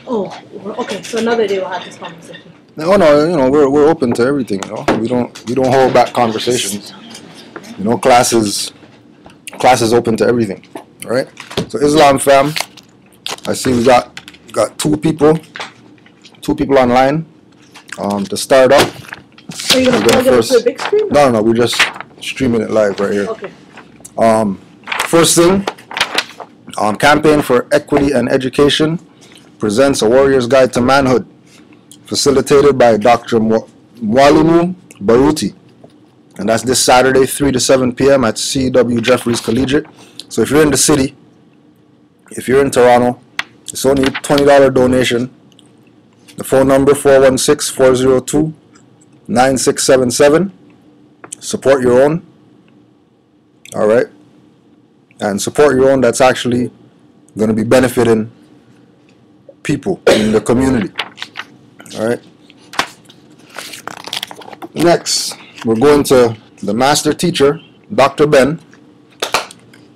Oh, okay. So another day we'll have this conversation. No, we're open to everything. We don't hold back conversations. Class is open to everything. All right. So Islam fam, I see we got two people online. To start up. Are you gonna plug it up to a big screen? No, we're just streaming it live right here. Okay. First thing, Campaign for Equity and Education presents a Warrior's Guide to Manhood, facilitated by Dr. Mwalimu Baruti. And that's this Saturday, 3 to 7 p.m. at C.W. Jeffries Collegiate. So if you're in the city, if you're in Toronto, it's only a $20 donation. The phone number, 416-402-9677. Support your own. All right. And support your own that's actually going to be benefiting people in the community. All right. Next, we're going to the master teacher, Dr. Ben,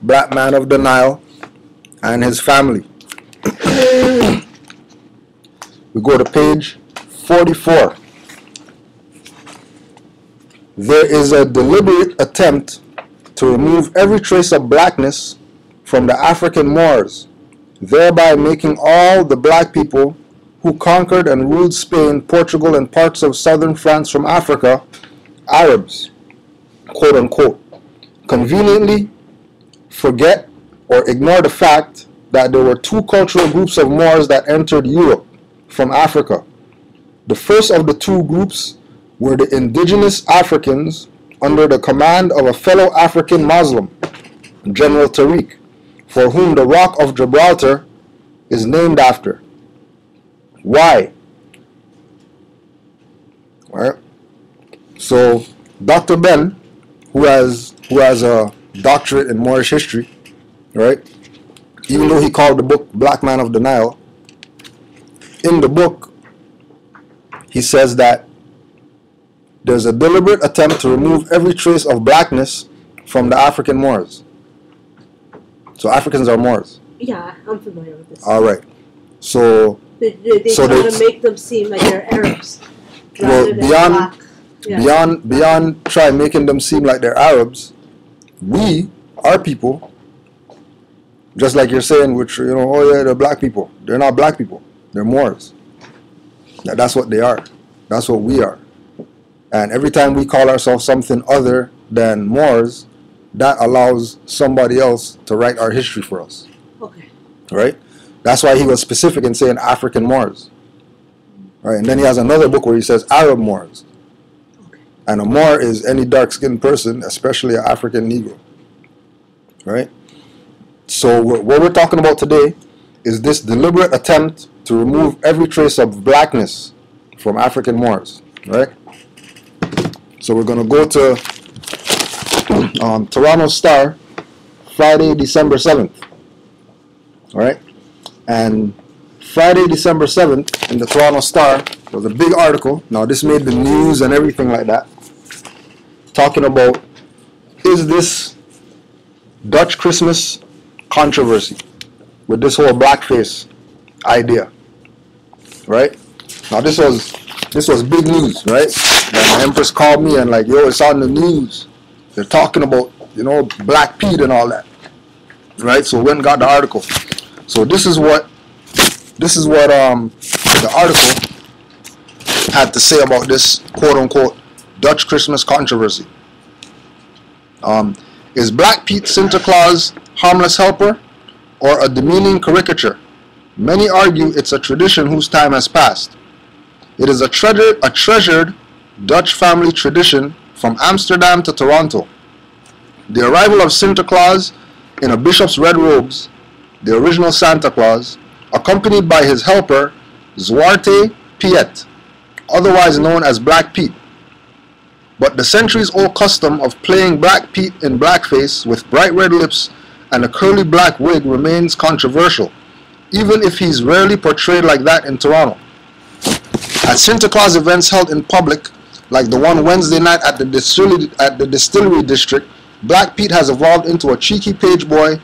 Black Man of the Nile, and his family. We go to page 44. There is a deliberate attempt to remove every trace of blackness from the African Moors, thereby making all the black people who conquered and ruled Spain, Portugal, and parts of southern France from Africa, Arabs, quote unquote, conveniently forget or ignore the fact that there were two cultural groups of Moors that entered Europe from Africa. The first of the two groups were the indigenous Africans under the command of a fellow African Muslim, General Tariq, for whom the Rock of Gibraltar is named after. Why? All right. So Dr. Ben, who has a doctorate in Moorish history, right? Even though he called the book Black Man of the Nile, in the book he says that there's a deliberate attempt to remove every trace of blackness from the African Moors. So Africans are Moors. Yeah, I'm familiar with this. All right. So they try to make them seem like they're Arabs. Well, beyond try making them seem like they're Arabs, our people, just like you're saying, which oh yeah, they're black people. They're not black people. They're Moors. That's what they are. That's what we are. And every time we call ourselves something other than Moors, that allows somebody else to write our history for us. Okay. Right? That's why he was specific in saying African Moors. Right? And then he has another book where he says Arab Moors. Okay. And a Moor is any dark-skinned person, especially an African Negro. Right? So what we're talking about today is this deliberate attempt to remove every trace of blackness from African Moors. Right? So we're going to go to Toronto Star, Friday, December 7th. All right? And Friday, December 7th, in the Toronto Star, there was a big article. Now, this made the news and everything like that, talking about, is this Dutch Christmas controversy with this whole blackface idea, right? Now, this was big news, right? And the Empress called me and like, yo, it's on the news. They're talking about, Black Pete and all that, right? So we went and got the article. So this is what the article had to say about this quote-unquote Dutch Christmas controversy. Is Black Pete Santa Claus harmless helper or a demeaning caricature? Many argue it's a tradition whose time has passed. It is a treasured Dutch family tradition from Amsterdam to Toronto. The arrival of Santa Claus in a bishop's red robes, the original Santa Claus, accompanied by his helper, Zwarte Piet, otherwise known as Black Pete. But the centuries-old custom of playing Black Pete in blackface with bright red lips and a curly black wig remains controversial, even if he's rarely portrayed like that in Toronto. At Santa Claus events held in public, like the one Wednesday night at the distillery district, Black Pete has evolved into a cheeky page boy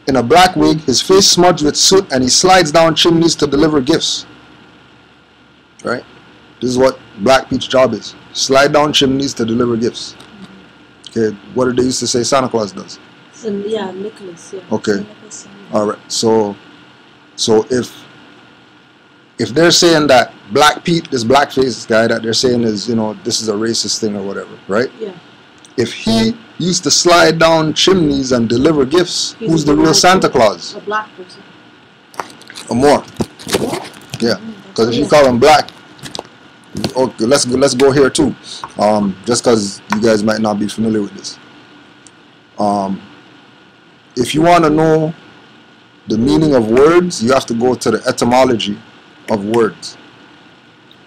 in a black wig, his face smudged with soot, and he slides down chimneys to deliver gifts. Right? This is what Black Pete's job is. Slide down chimneys to deliver gifts. Okay, what did they used to say Santa Claus does? Yeah, Nicholas, yeah. Okay. Alright, so if they're saying that Black Pete, this blackface guy that they're saying is, you know, this is a racist thing or whatever, right? Yeah. If he used to slide down chimneys and deliver gifts, who's the real Santa Claus? A black person. Or more. Yeah, because if you call him black, okay, let's go here too. Just because you guys might not be familiar with this. If you want to know the meaning of words, you have to go to the etymology of words.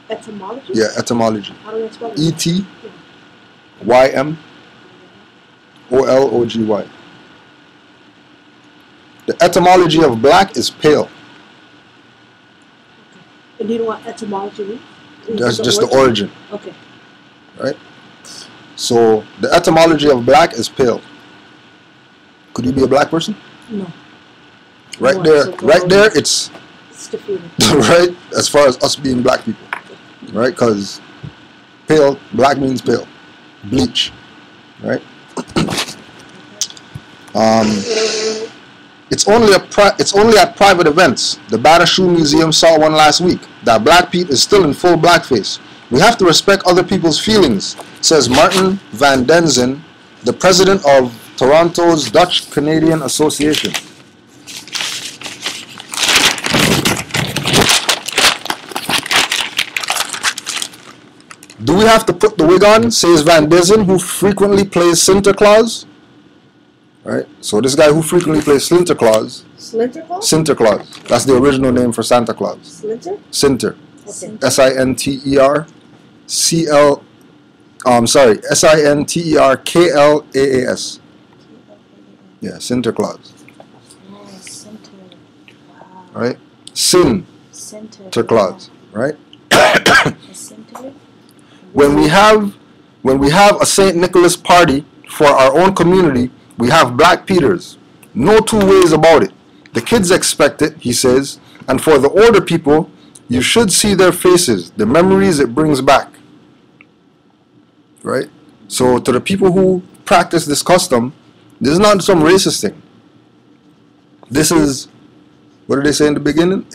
Etymology? Yeah, etymology. How do I spell it? E-T-Y-M-O-L-O-G-Y. The etymology of black is pale. And do you know what etymology means? That's just the origin. Okay. Right? So the etymology of black is pale. Could you be a black person? No. Right No, there, so right there, it's defeated. right as far as us being black people, right? Because pale, black means pale, bleach, right? It's only at private events. The Bata Shoe Museum saw one last week that Black Pete is still in full blackface. We have to respect other people's feelings, says Martin van Denzen, the president of Toronto's Dutch Canadian Association. Do we have to put the wig on, says Van Denzen, who frequently plays Santa Claus? Right? So this guy who frequently plays Slinter Claus. Slinter Claus? Sinter Claus. That's the original name for Santa Claus. Slinter? Sinter. Okay. S-I-N-T-E-R C-L S-I-N-T-E-R-K-L-A-A-S. Yeah, Sinter Claus. Oh, center. Wow. Right? Sinter Claus. Right? A center? When we have a St. Nicholas party for our own community, we have Black Peters. No two ways about it. The kids expect it, he says, and for the older people, you should see their faces, the memories it brings back. Right? So to the people who practice this custom, this is not some racist thing. This is, what did they say in the beginning?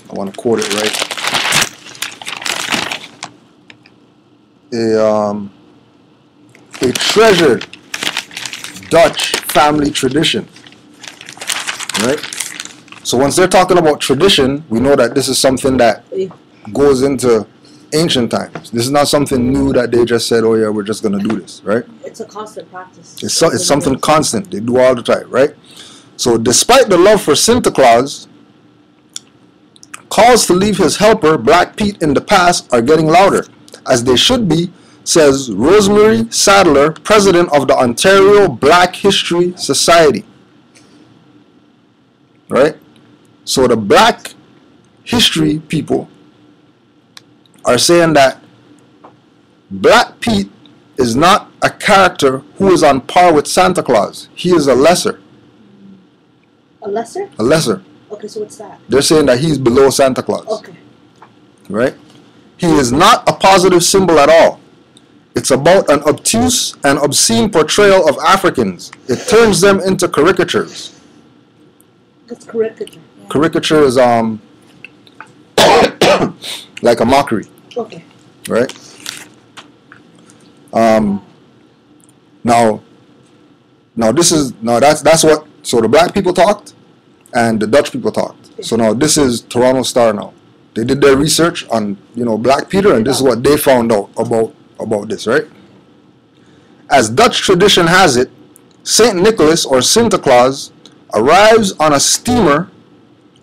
I want to quote it right. A treasured Dutch family tradition, right? So once they're talking about tradition, we know that this is something that goes into ancient times. This is not something new that they just said, oh yeah, we're just going to do this, right? It's a constant practice. It's something constant. They do all the time, right? So despite the love for Santa Claus, calls to leave his helper, Black Pete, in the past are getting louder, as they should be, says Rosemary Sadler, president of the Ontario Black History Society. Right? So the Black history people are saying that Black Pete is not a character who is on par with Santa Claus. He is a lesser. A lesser? A lesser. Okay, so what's that? They're saying that he's below Santa Claus. Okay. Right? He is not a positive symbol at all. It's about an obtuse and obscene portrayal of Africans. It turns them into caricatures. What's caricature? Yeah. Caricature is like a mockery. Okay. Right? Now that's what, so the Black people talked and the Dutch people talked. So now this is Toronto Star now. They did their research on, Black Peter, and this is what they found out about this, right? As Dutch tradition has it, Saint Nicholas or Santa Claus arrives on a steamer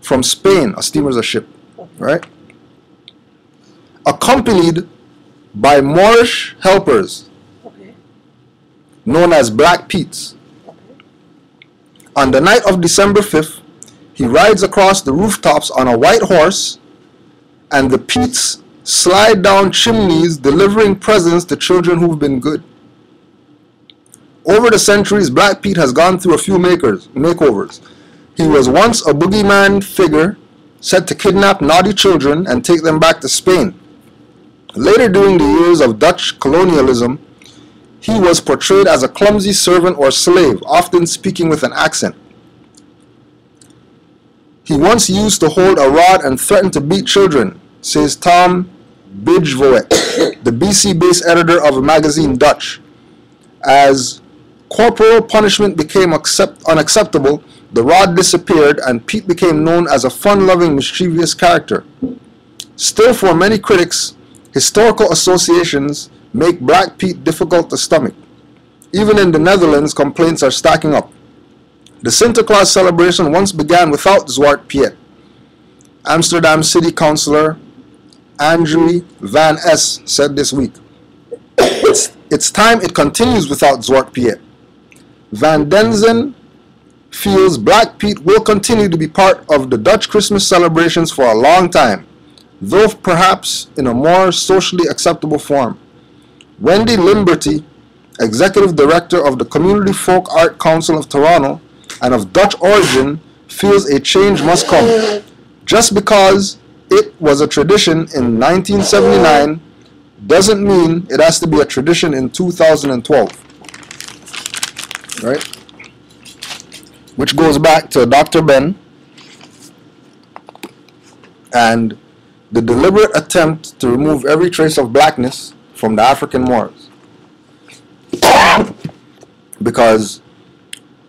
from Spain. A steamer is a ship, right? Accompanied by Moorish helpers, known as Black Petes. On the night of December 5th, he rides across the rooftops on a white horse, and the Petes slide down chimneys delivering presents to children who've been good. Over the centuries, Black Pete has gone through a few makeovers. He was once a boogeyman figure said to kidnap naughty children and take them back to Spain. Later, during the years of Dutch colonialism, he was portrayed as a clumsy servant or slave, often speaking with an accent. He once used to hold a rod and threatened to beat children, says Tom Bijvoet, the BC-based editor of a magazine Dutch. As corporal punishment became unacceptable, the rod disappeared and Pete became known as a fun-loving, mischievous character. Still, for many critics, historical associations make Black Pete difficult to stomach. Even in the Netherlands, complaints are stacking up. The Sinterklaas celebration once began without Zwarte Piet. Amsterdam City Councillor Andrew Van S. said this week, it's time it continues without Zwarte Piet. Van Denzen feels Black Pete will continue to be part of the Dutch Christmas celebrations for a long time, though perhaps in a more socially acceptable form. Wendy Limberty, Executive Director of the Community Folk Art Council of Toronto and of Dutch origin, feels a change must come. Just because it was a tradition in 1979 doesn't mean it has to be a tradition in 2012. Right? Which goes back to Dr. Ben and the deliberate attempt to remove every trace of blackness from the African Moors. Because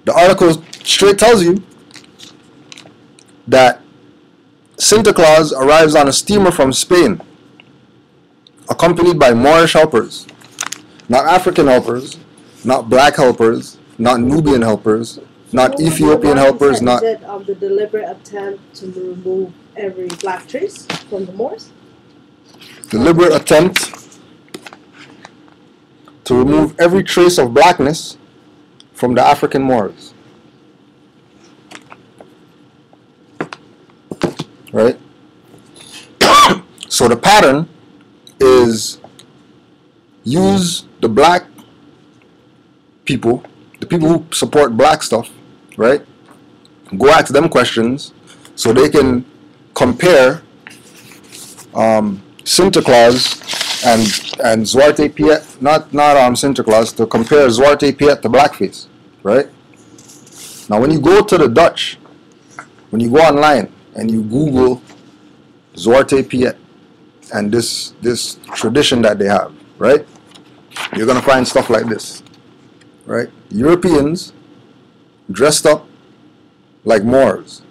the article straight tells you that Sinterklaas arrives on a steamer from Spain, accompanied by Moorish helpers. Not African helpers, not black helpers, not Nubian helpers, not Ethiopian helpers, not... Is it the deliberate attempt to remove every black trace from the Moors? Deliberate attempt to remove every trace of blackness from the African Moors. Right? So the pattern is use the black people, the people who support black stuff, right? Go ask them questions so they can compare Sinterklaas and Zwarte Piet, not Sinterklaas, to compare Zwarte Piet to blackface, right? Now when you go to the Dutch, when you go online and you Google Zwarte Piet and this tradition that they have, right? You're gonna find stuff like this, right? Europeans dressed up like Moors.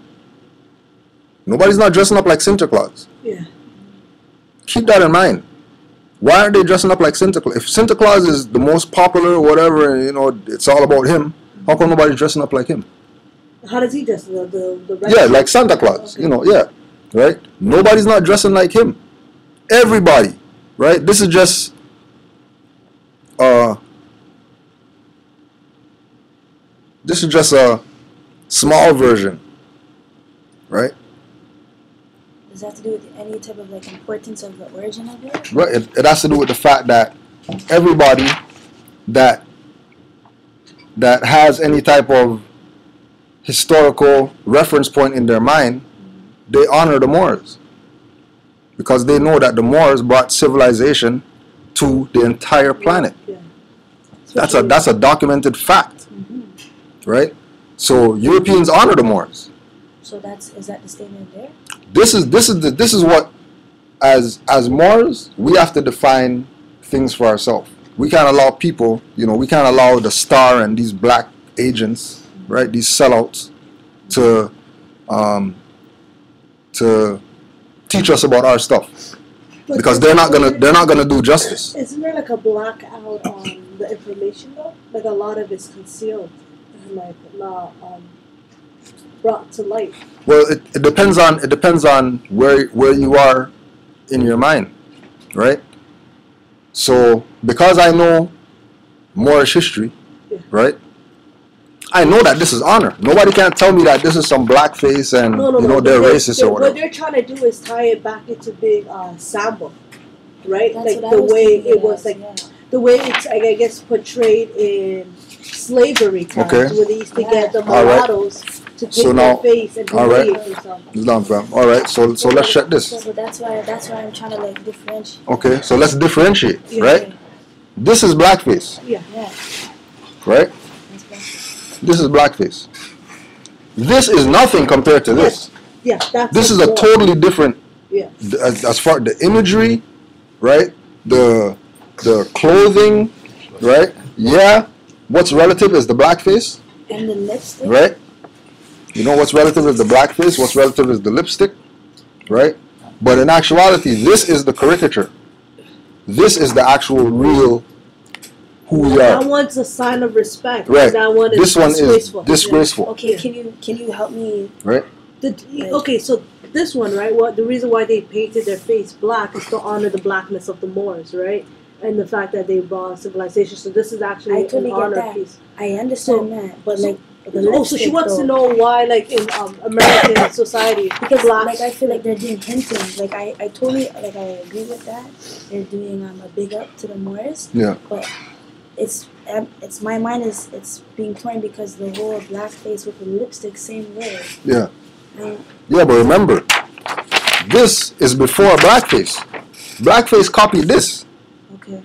Nobody's not dressing up like Sinterklaas. Yeah. Keep that in mind. Why aren't they dressing up like Sinterklaas? If Sinterklaas is the most popular or whatever, you know, it's all about him, how come nobody's dressing up like him? How does he dress? The Yeah, like Santa Claus, okay. you know, yeah, right? Nobody's not dressing like him. Everybody, right? This is just a small version, right? Does that have to do with any type of like importance of the origin of it? Right. It has to do with the fact that everybody that has any type of historical reference point in their mind, they honor the Moors because they know that the Moors brought civilization to the entire planet. Yeah. That's a documented fact, right? So Europeans honor the Moors. So is that the statement there? This is what as Moors we have to define things for ourselves. We can't allow people, you know, we can't allow the Star and these black agents, right, these sellouts, to teach us about our stuff, because they're not gonna do justice. Isn't there like a blackout on the information though? Like a lot of it's concealed and like not brought to light. Well, it depends on where you are in your mind, right? So because I know Moorish history, Yeah. right? I know that this is honor. Nobody can tell me that this is some blackface and they're racist or whatever. What they're trying to do is tie it back into being Samba, right? That's like what I the was way thinking it was, of, like yeah. the way it's, I guess, portrayed in slavery times, Okay. where they used to get the All right. mulattoes to So paint now- their face and all right. humiliate themselves. It's done, fam. All right. So let's check this. So, but that's why I'm trying to like differentiate. Okay. So let's differentiate, Yeah. right? This is blackface, Yeah. Yeah. right? That's bad. This is blackface. This is nothing compared to this. Yeah. That's This is a more. totally different. Yeah. As far the imagery, right? The clothing, right? Yeah. What's relative is the blackface, And the lipstick. right? You know what's relative is the blackface. What's relative is the lipstick, right? But in actuality, this is the caricature. This is the actual real who we That are. one's a sign of respect. Right. That one is This one is disgraceful. disgraceful, Okay, Yeah. can you help me? right? Okay, so this one, right? What the reason why they painted their face black is to honor the blackness of the Moors, right? And the fact that they brought civilization. So this is actually I totally an get honor that. piece. I understand So- that, but so- like the Oh, so she lipstick, wants to though. know why, like in American society, Because black. like I feel like they're doing hinting. Like I totally like I agree with that. They're doing a big up to the Moors. Yeah. But it's my mind is it's being torn because the whole blackface with the lipstick same way. Yeah. And Yeah, but remember, this is before blackface. Blackface copied this. okay.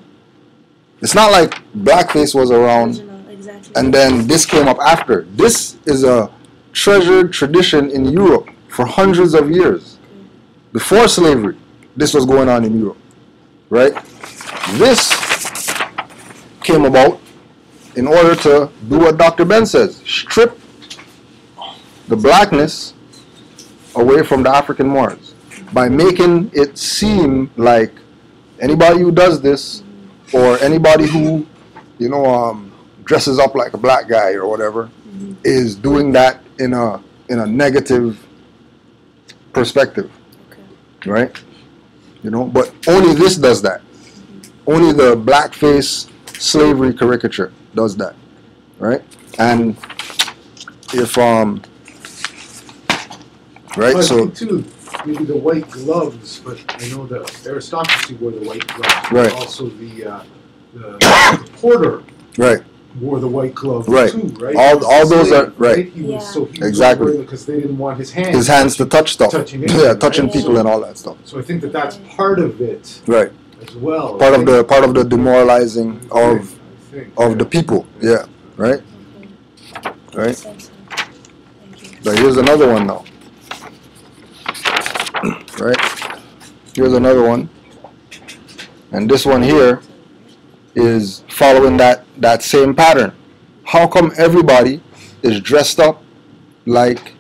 It's not like blackface was around Original, exactly. and then this came up after. This is a treasured tradition in Europe for hundreds of years. Before slavery, this was going on in Europe, right? This came about in order to do what Dr. Ben says, strip the blackness away from the African Moors by making it seem like anybody who does this or anybody who, dresses up like a black guy or whatever is doing that in a negative perspective, Okay. right? But only this does that. Only the blackface slavery caricature does that, right? And if right, But I so think too, maybe the white gloves, but I know the aristocracy wore the white gloves. Right. Also the porter right, wore the white gloves Right. too, right? All those Slave, are- right. He was, Yeah. so he was Exactly. wearing them because they didn't want his hands. his hands to touch stuff, Touching yeah, anything, touching right? people and all that stuff, So I think that that's part of it right? as well. Part of right? the demoralizing I of think, the people, yeah, right, right. Makes sense. Thank you. But here's another one now, right? Here's another one, and this one here is following that same pattern. How come everybody is dressed up like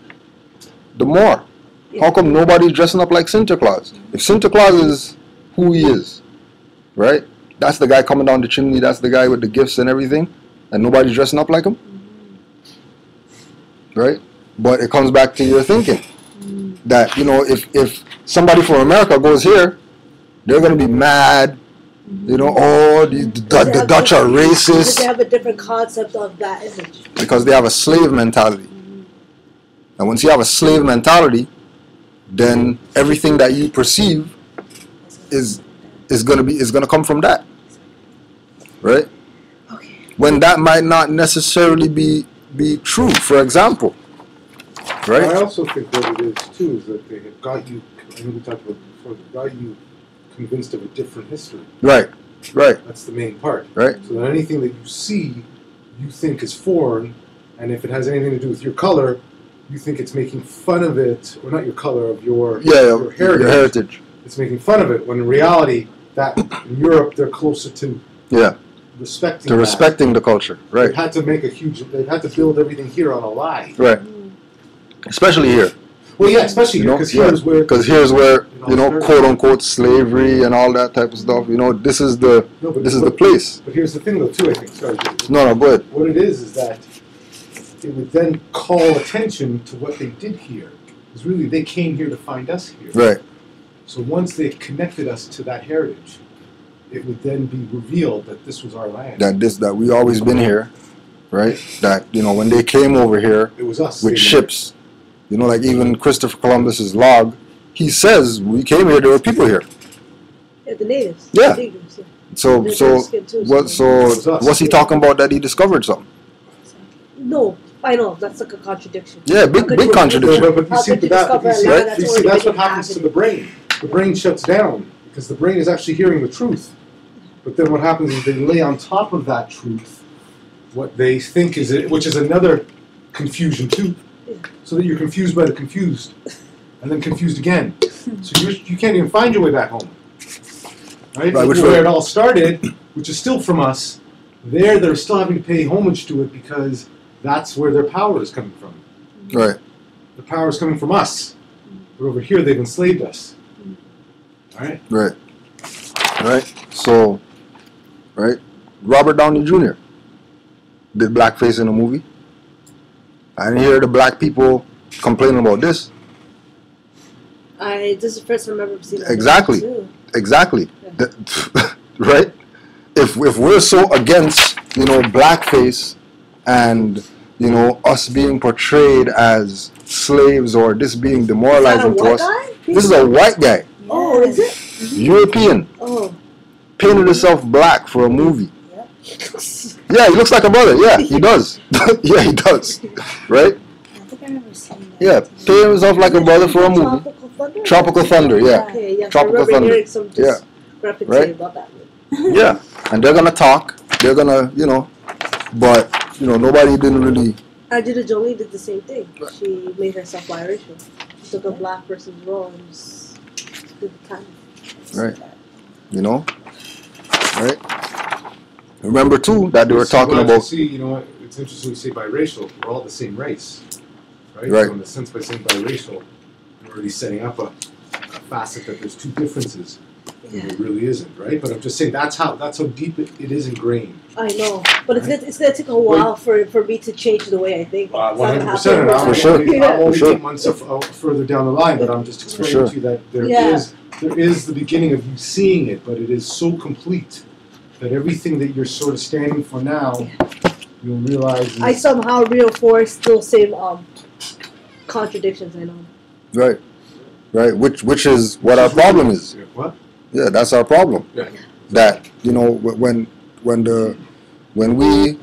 the Moor? How come nobody's dressing up like Santa Claus? If Santa Claus is who he is, right? That's the guy coming down the chimney, that's the guy with the gifts and everything, and nobody's dressing up like him, right? But it comes back to your thinking that, if somebody from America goes here, they're going to be mad, the Dutch are Because they racist, have a different concept of that image. because they have a slave mentality. And once you have a slave mentality, then everything that you perceive is gonna come from that, right? Okay. When that might not necessarily be true. For example, I right? also think what it is too is that they have got you. I know we talked about it before. They got you convinced of a different history. Right, right, That's the main part. right, So that anything that you see, you think is foreign, and if it has anything to do with your color, you think it's making fun of it, or not your color, of your yeah, your heritage. your heritage, It's making fun of it. When in reality, that in Europe they're closer to yeah, respecting. to that. respecting the culture, They've right, had to make a huge. They've had to build everything here on a lie. right. Especially here, Well, yeah, especially because here's where. because here's where quote unquote slavery and all that type of stuff. This is the No, but, this is the place. But here's the thing, though, too. I think. Sorry, No, go ahead. what it is that it would then call attention to what they did here. Because really, they came here to find us here. Right, So once they connected us to that heritage, it would then be revealed that this was our land. that we always been here, right? That when they came over here It was us. with They- ships, like even Christopher Columbus's log, he says we came here. There were people here. Yeah, the natives. Yeah. The natives, yeah. So They're so dark-skinned too, what? so- So what's he talking about? That he discovered something? No, I know that's like a contradiction. Yeah, big contradiction. But you How see, could you that, discover you see, a land you that's see, that's already what happens to the brain. The brain shuts down because the brain is actually hearing the truth. But then what happens is they lay on top of that truth what they think is it, which is another confusion too, so that you're confused by the confused, and then confused again. So you can't even find your way back home. Right? Right, which where way? it all started, which is still from us, they're still having to pay homage to it because that's where their power is coming from. Right. The power is coming from us. But over here, they've enslaved us. All right? Right. Right. So, right. Robert Downey Jr. did blackface in a movie. I didn't hear the black people complaining about this. This is the first time I've ever seen that. Exactly. Too. Exactly. Right? If we're so against, blackface and, us being portrayed as slaves or this being demoralizing to us. Guy? This is a white guy. Oh, is it? European. Oh. Painted himself black for a movie. Yep. Yeah, he looks like a brother. Yeah, he does. Yeah, he does. Right? I think I remember seeing that. Yeah, painted himself like a brother for a movie. Tropical Thunder? Tropical Thunder, yeah. Okay, yes, Tropical I remember Thunder. hearing some discrepancy Right. about that one. Yeah, and they're gonna talk. They're gonna, but nobody didn't really. Angelina Jolie did the same thing. She made herself biracial. She took a black person's role and just did the kind. Right. Right. Remember too that they were talking about. See, you know what? It's interesting you say biracial. We're all the same race, right? Right. So in the sense, by saying biracial, we're already setting up a facet that there's two differences. Yeah. It really isn't, right? But I'm just saying that's how deep it is ingrained. I know, but it's gonna take a while for me to change the way I think. 100%. And For sure. I'm only For 8 months further down the line, but I'm just explaining sure. to you that there Yeah. is the beginning of you seeing it, but it is so complete that everything that you're sort of standing for now, you'll realize. I somehow reinforce those same contradictions. I know. Right. Right. Which is what our problem is. What? Yeah, that's our problem. Yeah. That when we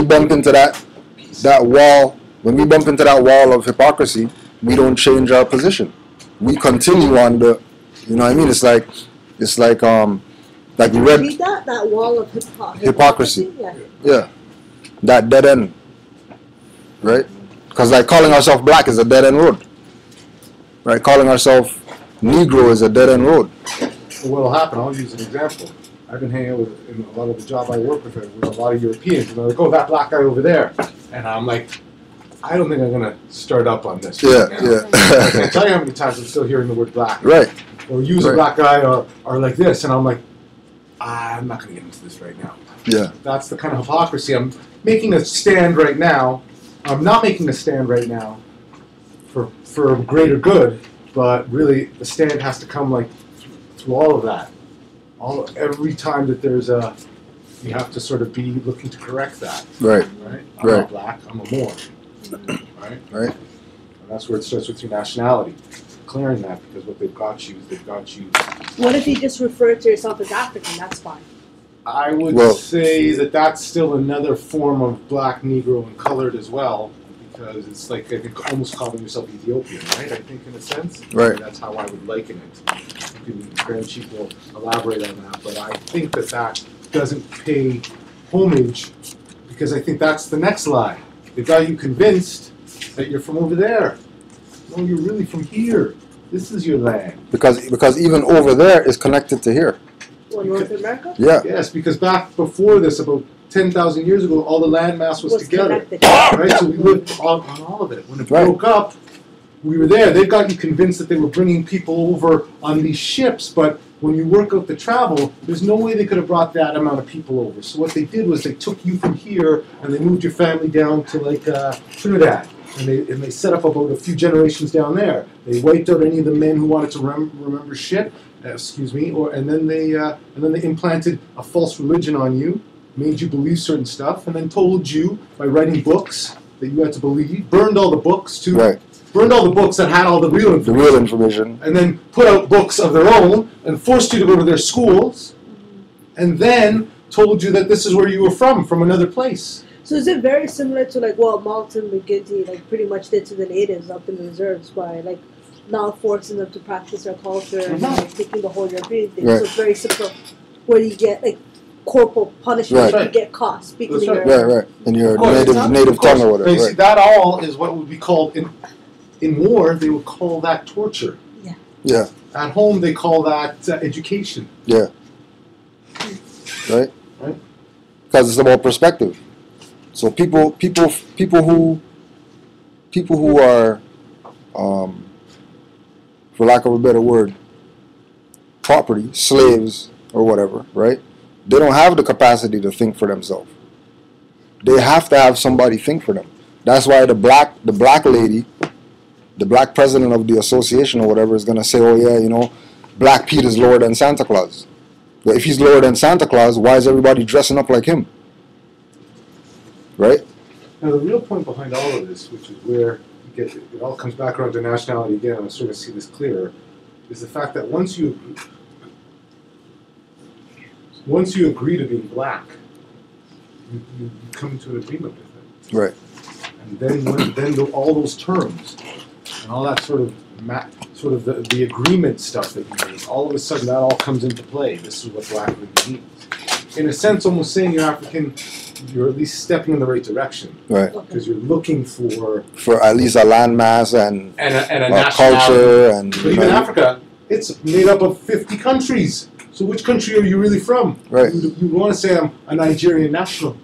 bump into that wall, when we bump into that wall of hypocrisy, we don't change our position. We continue on the, what I mean? It's like we read Read that wall of hypocrisy. Yeah. Yeah, that dead end, right? Because like calling ourselves black is a dead end road, right? Calling ourselves Negro is a dead end road. Well, what'll happen? I'll use an example. I've been hanging out in a lot of the job I work with a lot of Europeans, and they're like, "Oh, that black guy over there," and I'm like, "I don't think I'm gonna start up on this." Yeah, right now. yeah. I can't tell you how many times I'm still hearing the word black, Right. or use a Right. black guy, or like this, and I'm like, I'm not gonna get into this right now. Yeah. That's the kind of hypocrisy. I'm making a stand right now. I'm not making a stand right now for greater good, but really the stand has to come like through all of that. Every time that there's you have to sort of be looking to correct that. Right. Right? I'm Right. not black, I'm a Moor. Right? Right. And that's where it starts with your nationality. Clearing that, because what they've got you is they've got you. What if you just refer to yourself as African? That's fine. I would Well- say that that's still another form of black, Negro, and colored as well, because it's like I think almost calling yourself Ethiopian, right? I think in a sense. Right. That's how I would liken it. Grand Chief will elaborate on that, but I think that doesn't pay homage, because I think that's the next lie. They got you convinced that you're from over there. No, you're really from here. This is your land. Because even over there is connected to here. Well, North America Yeah. Yes, because back before this, about 10,000 years ago, all the landmass was together. connected. Right? So we lived on all of it. When it Right. broke up, we were there. They've got you convinced that they were bringing people over on these ships, but when you work out the travel, there's no way they could have brought that amount of people over. So what they did was they took you from here and they moved your family down to like Trinidad. And they set up about a few generations down there. They wiped out any of the men who wanted to remember shit. And then they implanted a false religion on you, made you believe certain stuff, and then told you by writing books that you had to believe. Burned all the books too. Right. Burned all the books that had all the real The information. real information. And then put out books of their own and forced you to go to their schools. And then told you that this is where you were from another place. So is it very similar to like what Malcolm McGinty like pretty much did to the natives up in the reserves by like not forcing them to practice their culture and like taking the whole European thing? Right. So it's very simple, where you get like corporal punishment Right. if you get caught speaking That's in right. your Right. In your Of course. native tongue or whatever. But you see, Right. that all is what would be called in war. They would call that torture. Yeah. At home, they call that education. Yeah. Right. Right. Because it's about perspective. So people who are, for lack of a better word, property, slaves or whatever, right? They don't have the capacity to think for themselves. They have to have somebody think for them. That's why the black lady, the black president of the association or whatever, is gonna say, "Oh yeah, you know, Black Pete is lower than Santa Claus." But if he's lower than Santa Claus, why is everybody dressing up like him? Right? Now, the real point behind all of this, which is where it all comes back around to nationality again, I'm starting to see this clearer, is the fact that once you agree to being black, you come to an agreement with it. Right. And then all those terms and all that sort of the agreement stuff that you made, all of a sudden that all comes into play. This is what black really means. In a sense, almost saying you're African, you're at least stepping in the right direction. Right. Because you're looking for at least a landmass and a culture nationality. and But even Africa, it's made up of 50 countries. So which country are you really from? Right. You want to say I'm a Nigerian national.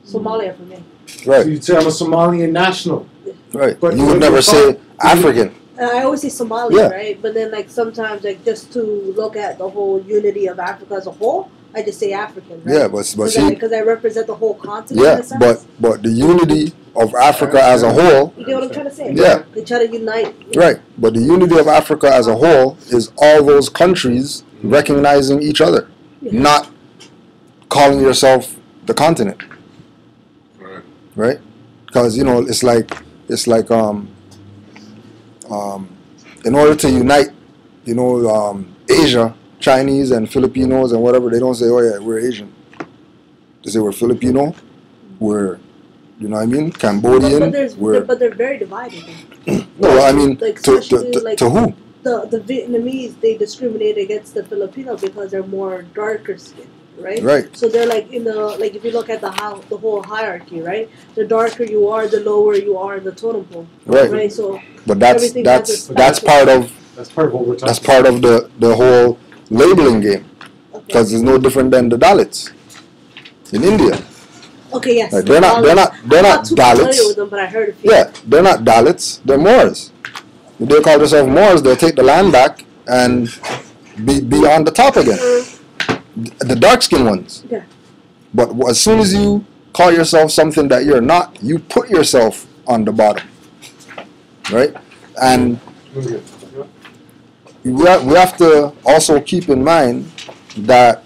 Somalia for me. Right. So you'd say I'm a Somalian national. Right. But you would when never you're say from- African. And I always say Somalia, Yeah. right? But then like sometimes like just to look at the whole unity of Africa as a whole, I just say African, right? Yeah, but see, Because I represent the whole continent. yeah, in a sense. but the unity of Africa as a whole, You get what I'm trying to say? Yeah. They try to unite. right? But the unity of Africa as a whole is all those countries recognizing each other, Yeah. not calling yourself the continent, Right. right? Because you know it's like in order to unite, you know, Asia, Chinese and Filipinos and whatever, they don't say, "Oh yeah, we're Asian." They say we're Filipino, we're, you know what I mean, Cambodian. But they're very divided. No, I mean, Like, to especially, like, who? The Vietnamese, they discriminate against the Filipino because they're more darker skin, right? Right. So they're like like if you look at the whole hierarchy, right? The darker you are, the lower you are in the totem pole. Right. So But that's everything has its that's factor. part of That's part of what we're talking that's part of the whole labeling game, okay. because it's no different than the Dalits in India. Okay, yes. Like, they're not I'm not too familiar Dalits. with them, but I heard a few. Yeah, they're not Dalits. They're Moors. If they call themselves Moors, they'll take the land back and be on the top again. The dark skinned ones. Yeah. But as soon as you call yourself something that you're not, you put yourself on the bottom, right? And about. we have to also keep in mind that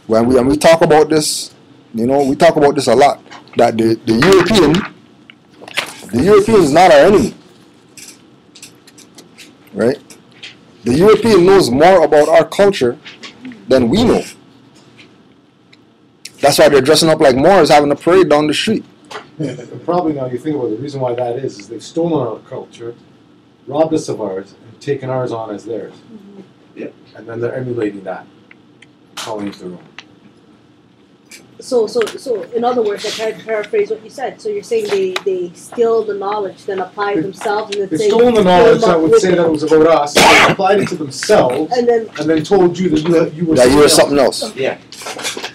when we talk about this, you know, we talk about this a lot, that the European is not our enemy, right? The European knows more about our culture than we know. That's why they're dressing up like Moors, having a parade down the street. And probably now you think about it, the reason why that is they've stolen our culture, robbed us of ours, and taken ours on as theirs. Mm-hmm. And then they're emulating that, calling it their own. So in other words, I tried to paraphrase what you said. So you're saying they steal the knowledge, then apply it themselves, and then They've say stolen the knowledge that would say them. that it was about us, and applied it to themselves, And then and then told you that you were That you were something else. Yeah.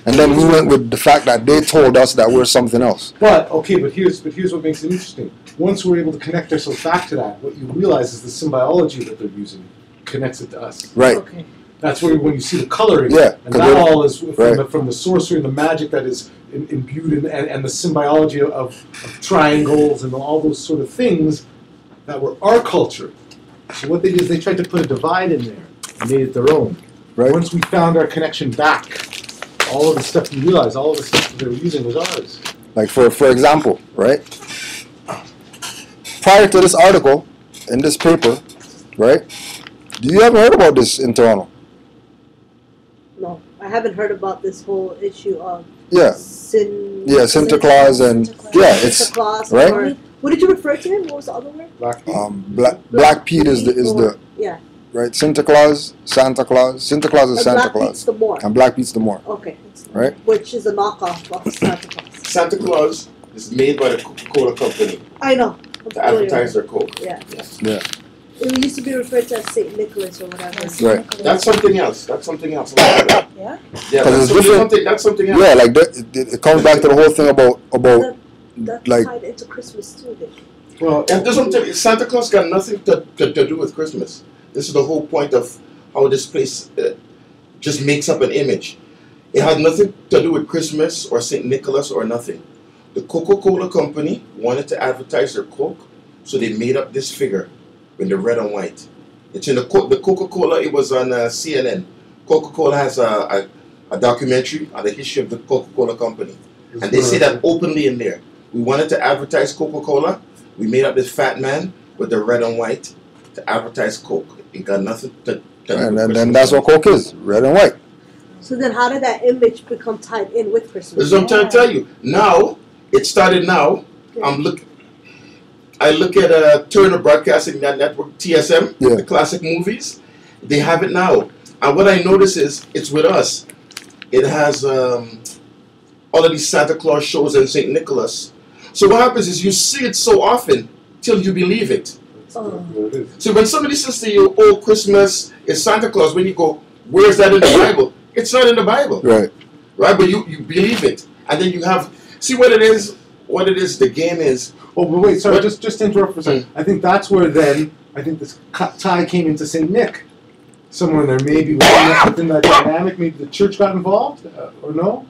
And then we went with the fact that they told us that we're something else. But here's what makes it interesting. Once we're able to connect ourselves back to that, what you realize is the symbology that they're using connects it to us. Right. okay. That's where when you see the coloring, Yeah, and 'cause that they're- all is from, right. from the sorcery and the magic that is imbued in, and the symbology of triangles and all those sort of things that were our culture. So what they did is they tried to put a divide in there and made it their own. Right. Once we found our connection back, all of the stuff we realized, all of the stuff that they were using was ours. Like for example, right? Prior to this article in this paper, right? Do you ever heard about this in Toronto? No, I haven't heard about this whole issue of Yeah. Santa Claus and yeah, Santa it's Claus right. or what did you refer to him? What was the other word? Black people. Black Pete is or- the yeah. right. Santa Claus is Santa And Claus, Black Pete's the more. and Black Pete's the more. Okay. Right. Which is a knockoff of Santa Claus. Santa Claus is made by the Coca-Cola company I know. I'm to familiar advertise with their Coke. it. Yeah. Yeah. It used to be referred to as Saint Nicholas or whatever. Right. That's something else. That's something else. Yeah. Yeah, Because that's it's different. that's something else. Yeah, like that, it comes back to the whole thing about That's like- tied into Christmas too. Then. Well, And this one, Santa Claus got nothing to do with Christmas. This is the whole point of how this place just makes up an image. It had nothing to do with Christmas or St. Nicholas or nothing. The Coca-Cola company wanted to advertise their Coke, so they made up this figure in the red and white. It's in the Coca-Cola, it was on CNN. Coca-Cola has a documentary on the history of the Coca-Cola company. And they say that openly in there. We wanted to advertise Coca-Cola. We made up this fat man with the red and white to advertise Coke. It got nothing to do and with then Christmas. that's what Coke is, red and white. So then, how did that image become tied in with Christmas? This is what I'm trying to tell you. Now, it started now. Yeah. I look at Turner Broadcasting Network, TSM, Yeah. the classic movies. They have it now. And what I notice is, it's with us. It has all of these Santa Claus shows and St. Nicholas. So what happens is you see it so often till you believe it. what it is. So when somebody says to you, oh, Christmas is Santa Claus, when you go, where's that in the Bible? It's not in the Bible. Right. Right? But you believe it. And then you have, see what it is, the game is. Oh, but wait, sorry, What? just to interrupt for a second. I think that's where then, I think this tie came into St. Nick. Somewhere in there, maybe within that dynamic, maybe the church got involved, or no?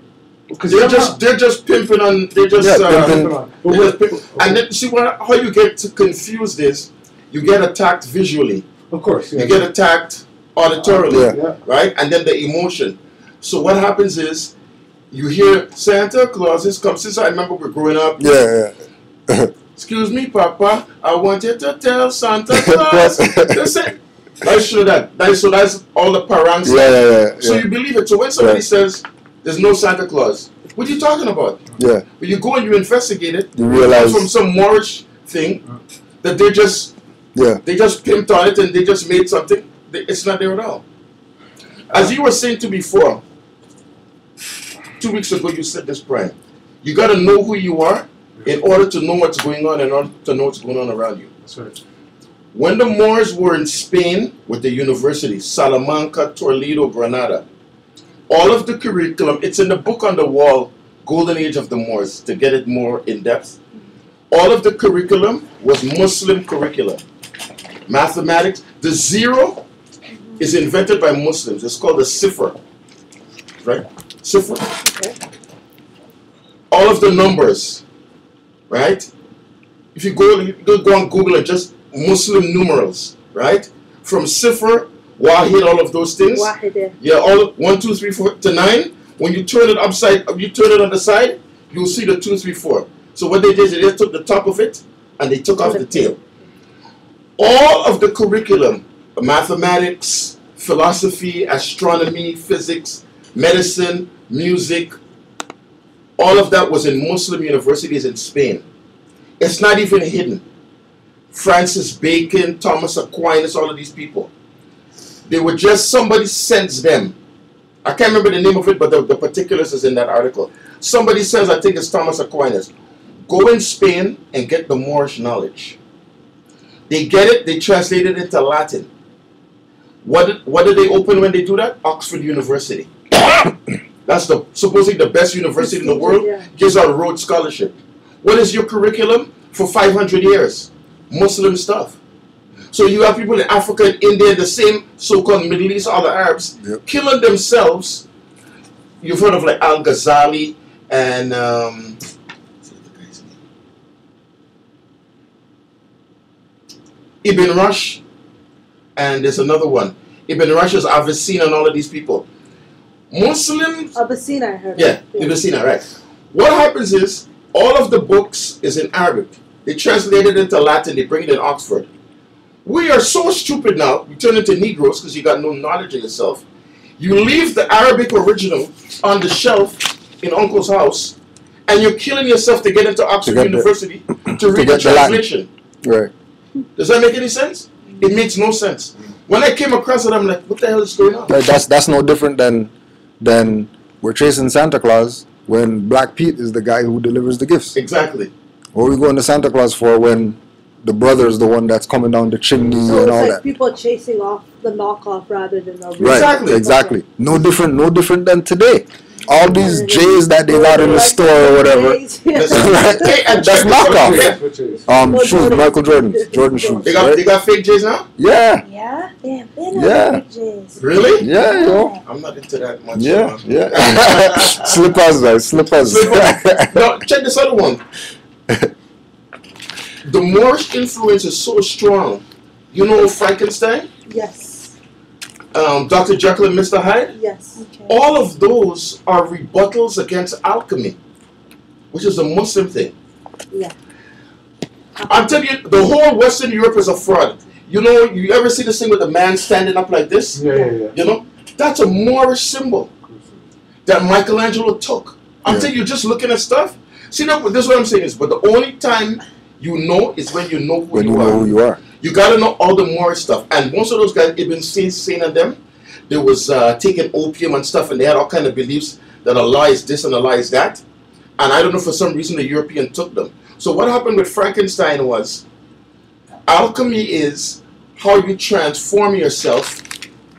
Because They're just pimping on, they're just, pimping. they're just pimping. And then, see how you get confused is, you get attacked visually. Of course, yeah. You get attacked auditorily. Yeah. Right? And then the emotion. So what happens is, you hear Santa Claus is come. Since I remember we're growing up, Yeah. excuse me, Papa, I want you to tell Santa Claus. Listen, that's true so that's all the parents. Yeah. So you believe it. So when somebody says there's no Santa Claus, what are you talking about? Yeah. When you go and you investigate it, You realize- it comes from some Moorish thing that they just pimped on it and they just made something. It's not there at all. As you were saying to before, 2 weeks ago you said this, Brian. You got to know who you are in order to know what's going on, in order to know what's going on around you. That's right. When the Moors were in Spain with the universities, Salamanca, Toledo, Granada, all of the curriculum, it's in the book on the wall, Golden Age of the Moors, to get it more in depth. All of the curriculum was Muslim curriculum. Mathematics, the zero is invented by Muslims. It's called the cipher, right? Cipher. Okay. All of the numbers, right? If you go on Google and just Muslim numerals, right? From cipher, wahid, all of those things. Wahid. Yeah, all 1, 2, 3, 4 to 9. When you turn it you turn it on the side, you'll see the 2, 3, 4. So what they did is they just took the top of it and they took off the tail. All of the curriculum, mathematics, philosophy, astronomy, physics, medicine, music, all of that was in Muslim universities in Spain. It's not even hidden. Francis Bacon, Thomas Aquinas, all of these people. They were just, somebody sends them. I can't remember the name of it, but the particulars is in that article. Somebody says, I think it's Thomas Aquinas, go in Spain and get the Moorish knowledge. They get it, they translate it into Latin. What did they open when they do that? Oxford University. That's supposedly the best university in the world. Yeah. Gives out Rhodes Scholarship. What is your curriculum? For 500 years. Muslim stuff. So you have people in Africa and India, the same so-called Middle East, all the Arabs, killing themselves. You've heard of like Al-Ghazali and what's the guy's name? Ibn Rush, and there's another one. Ibn Rush's Avicenna and all of these people. Muslims, Abyssina, I heard. yeah, Ibn Sina, right. What happens is, all of the books is in Arabic. They translate it into Latin, they bring it in Oxford. We are so stupid now, we turn into Negroes because you got no knowledge in yourself. You leave the Arabic original on the shelf in Uncle's house, and you're killing yourself to get into Oxford University to read the translation. Right. Does that make any sense? It makes no sense. When I came across it, I'm like, what the hell is going on? Like that's no different than we're chasing Santa Claus when Black Pete is the guy who delivers the gifts. Exactly. What are we going to Santa Claus for when the brother is the one that's coming down the chimney So and it's all like that? people are chasing off the knockoff rather than the real. Right, exactly. No different than today. All these J's that they got in the store or whatever. Hey, and That's check this knockoff. out. Shoes, Michael Jordan shoes. They got fake J's now? Yeah. Yeah, they have been Yeah. on pictures. Really? Yeah, yo. I'm not into that much. Yeah, yeah. Slippers, guys, slippers. No, check this other one. The Moorish influence is so strong. You know Frankenstein? Yes. Dr. Jekyll and Mr. Hyde? Yes. Okay. All of those are rebuttals against alchemy, which is a Muslim thing. Yeah. I'm telling you, the whole Western Europe is a fraud. You know, you ever see this thing with a man standing up like this? Yeah. You know, that's a Moorish symbol that Michelangelo took. I'm telling you, just looking at stuff. See, this is what I'm saying is, but the only time you know is when you know who When you you are. know who you are. You got to know all the Moorish stuff. And most of those guys, Ibn Sina and them, they was taking opium and stuff, and they had all kind of beliefs that Allah is this and Allah is that. And I don't know, for some reason, the European took them. So what happened with Frankenstein was, alchemy is how you transform yourself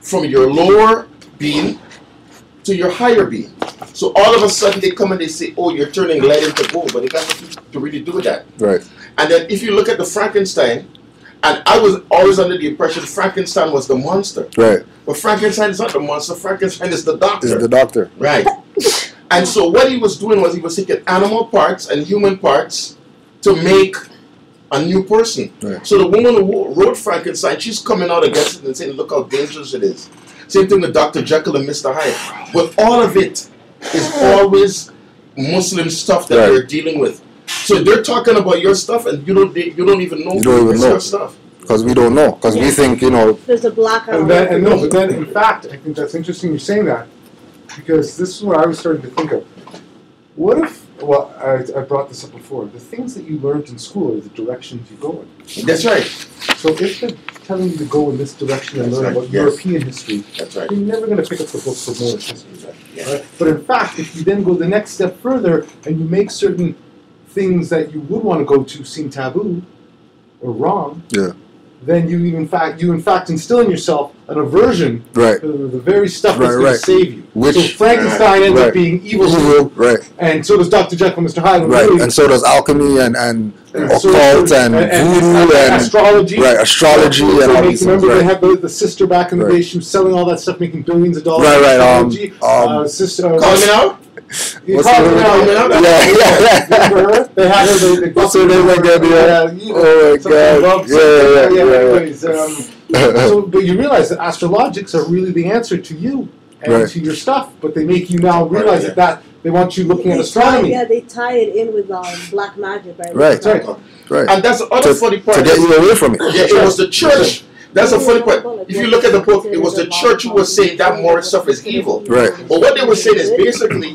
from your lower being to your higher being. So all of a sudden they come and they say, oh, you're turning lead into gold, but it got nothing to really do with that. Right. And then if you look at the Frankenstein, and I was always under the impression Frankenstein was the monster. Right. But Frankenstein is not the monster, Frankenstein is the doctor. Is the doctor. Right. And so what he was doing was he was taking animal parts and human parts to make a new person. Right. So the woman who wrote Frankenstein, she's coming out against it and saying, look how dangerous it is. Same thing with Dr. Jekyll and Mr. Hyde. But all of it is always Muslim stuff that they're dealing with. So they're talking about your stuff and you don't even know it's your stuff. Because we don't know. Because we think, you know. There's a black But then in fact, I think that's interesting you're saying that, because this is what I was starting to think of. What if, well, I brought this up before, the things that you learned in school are the directions you go in. That's right. So if they're telling you to go in this direction and learn about European history, that's right. You're never going to pick up the books of Moorish history. Yeah. Right? But in fact, if you then go the next step further and you make certain things that you would want to go to seem taboo or wrong, then you in fact instill in yourself an aversion to the very stuff that's going to save you. Which, so Frankenstein ends up being evil, and so does Dr. Jekyll and Mr. Hyde. Right, and so does alchemy and occult and voodoo and astrology. Right, astrology and all these things. Remember they had the sister back in the day, she was selling all that stuff, making billions of dollars. Sister, call me out. You call me out. Remember her? They had her. What's her name again? Oh my God. Anyways, but you realize that astrologics are really the answer to you and to your stuff, but they make you now realize that they want you looking at astronomy. They tie it in with black magic, right? Right. And that's the other funny part. To get you away from it. Yeah, it was the church. That's a funny part. If you look at the book, it was the church who was saying that Moorish stuff is evil. Right. But what they were saying is basically,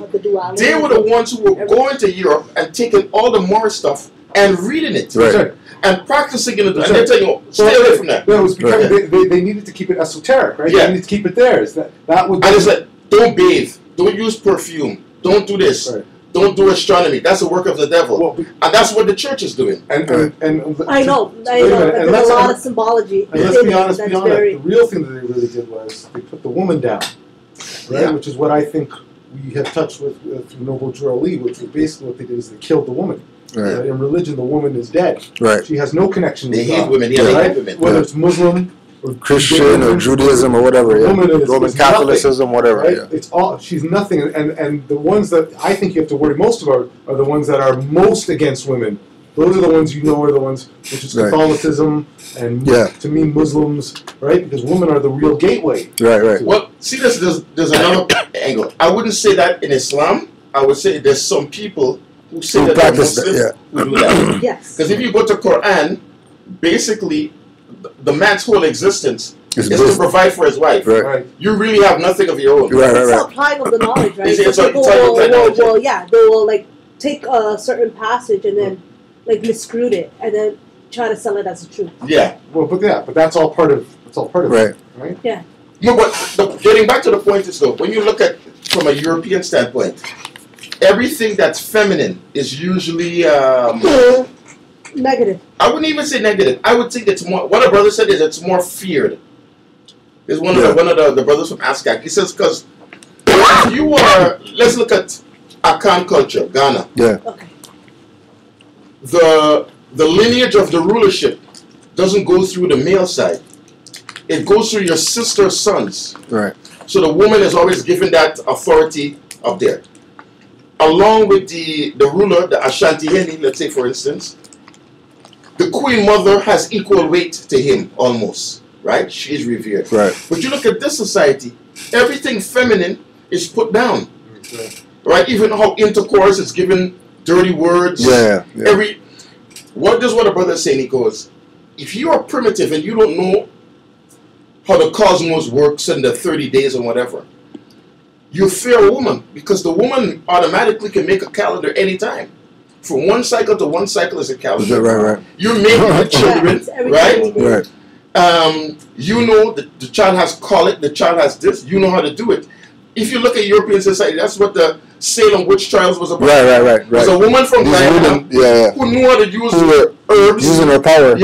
they were the ones who were going to Europe and taking all the Moorish stuff and reading it. Right. And practicing it. And they're telling you, stay away from that. It was because they needed to keep it esoteric, right? Yeah. They needed to keep it theirs. That would. And it's like, don't bathe. Don't use perfume. Don't do this. Right. Don't do astronomy. That's the work of the devil. And that's what the church is doing. I know. There's a lot of symbology. And let's be honest, the real thing that they really did was they put the woman down, right? Yeah. Which is what I think we have touched with through Noble Jurali, which was basically what they did is they killed the woman. Right. In religion, the woman is dead. Right. She has no connection with God. They hate women. Yeah, they hate women. Whether it's Muslim, or Christian or Judaism or whatever, Roman Catholicism, whatever. Right? It's all, she's nothing, and the ones that I think you have to worry most about are the ones that are most against women. Those are the ones you know are the ones, which is Catholicism and to me Muslims, right? Because women are the real gateway. Right. Well, see, there's another angle. I wouldn't say that in Islam. I would say there's some people who say that they're Muslims who do that. Yes. Because if you go to Quran, basically, the man's whole existence It's is to this. provide for his wife. Right. Right. You really have nothing of your own. Right, It's right, the right. applying of the knowledge, right? It's So a- people it's like will, technology. they will like take a certain passage and then like miscrude it and then try to sell it as the truth. Yeah. Well, but that's all part of Right. it, right? No, but getting back to the point is though, when you look at from a European standpoint, everything that's feminine is usually Negative. I wouldn't even say negative. I would think it's more. What a brother said is it's more feared. There's one of the brothers from ASCAC. He says because if you are, let's look at Akan culture, Ghana. Yeah. Okay. The lineage of the rulership doesn't go through the male side. It goes through your sister's sons. Right. So the woman is always given that authority up there. Along with the ruler, the Ashantihene, let's say for instance, the queen mother has equal weight to him almost, right? She is revered. Right. But you look at this society, everything feminine is put down, right? Even how intercourse is given dirty words. Yeah. What does what a brother say? He goes, if you are primitive and you don't know how the cosmos works and the 30 days and whatever, you fear a woman because the woman automatically can make a calendar anytime. From one cycle to one cycle is a calendar. Right. You're making the children, right? Right. You know the child has colic, the child has this, you know how to do it. If you look at European society, that's what the Salem witch trials was about. Right. There's a woman from Guyana who knew how to use herbs, using her power.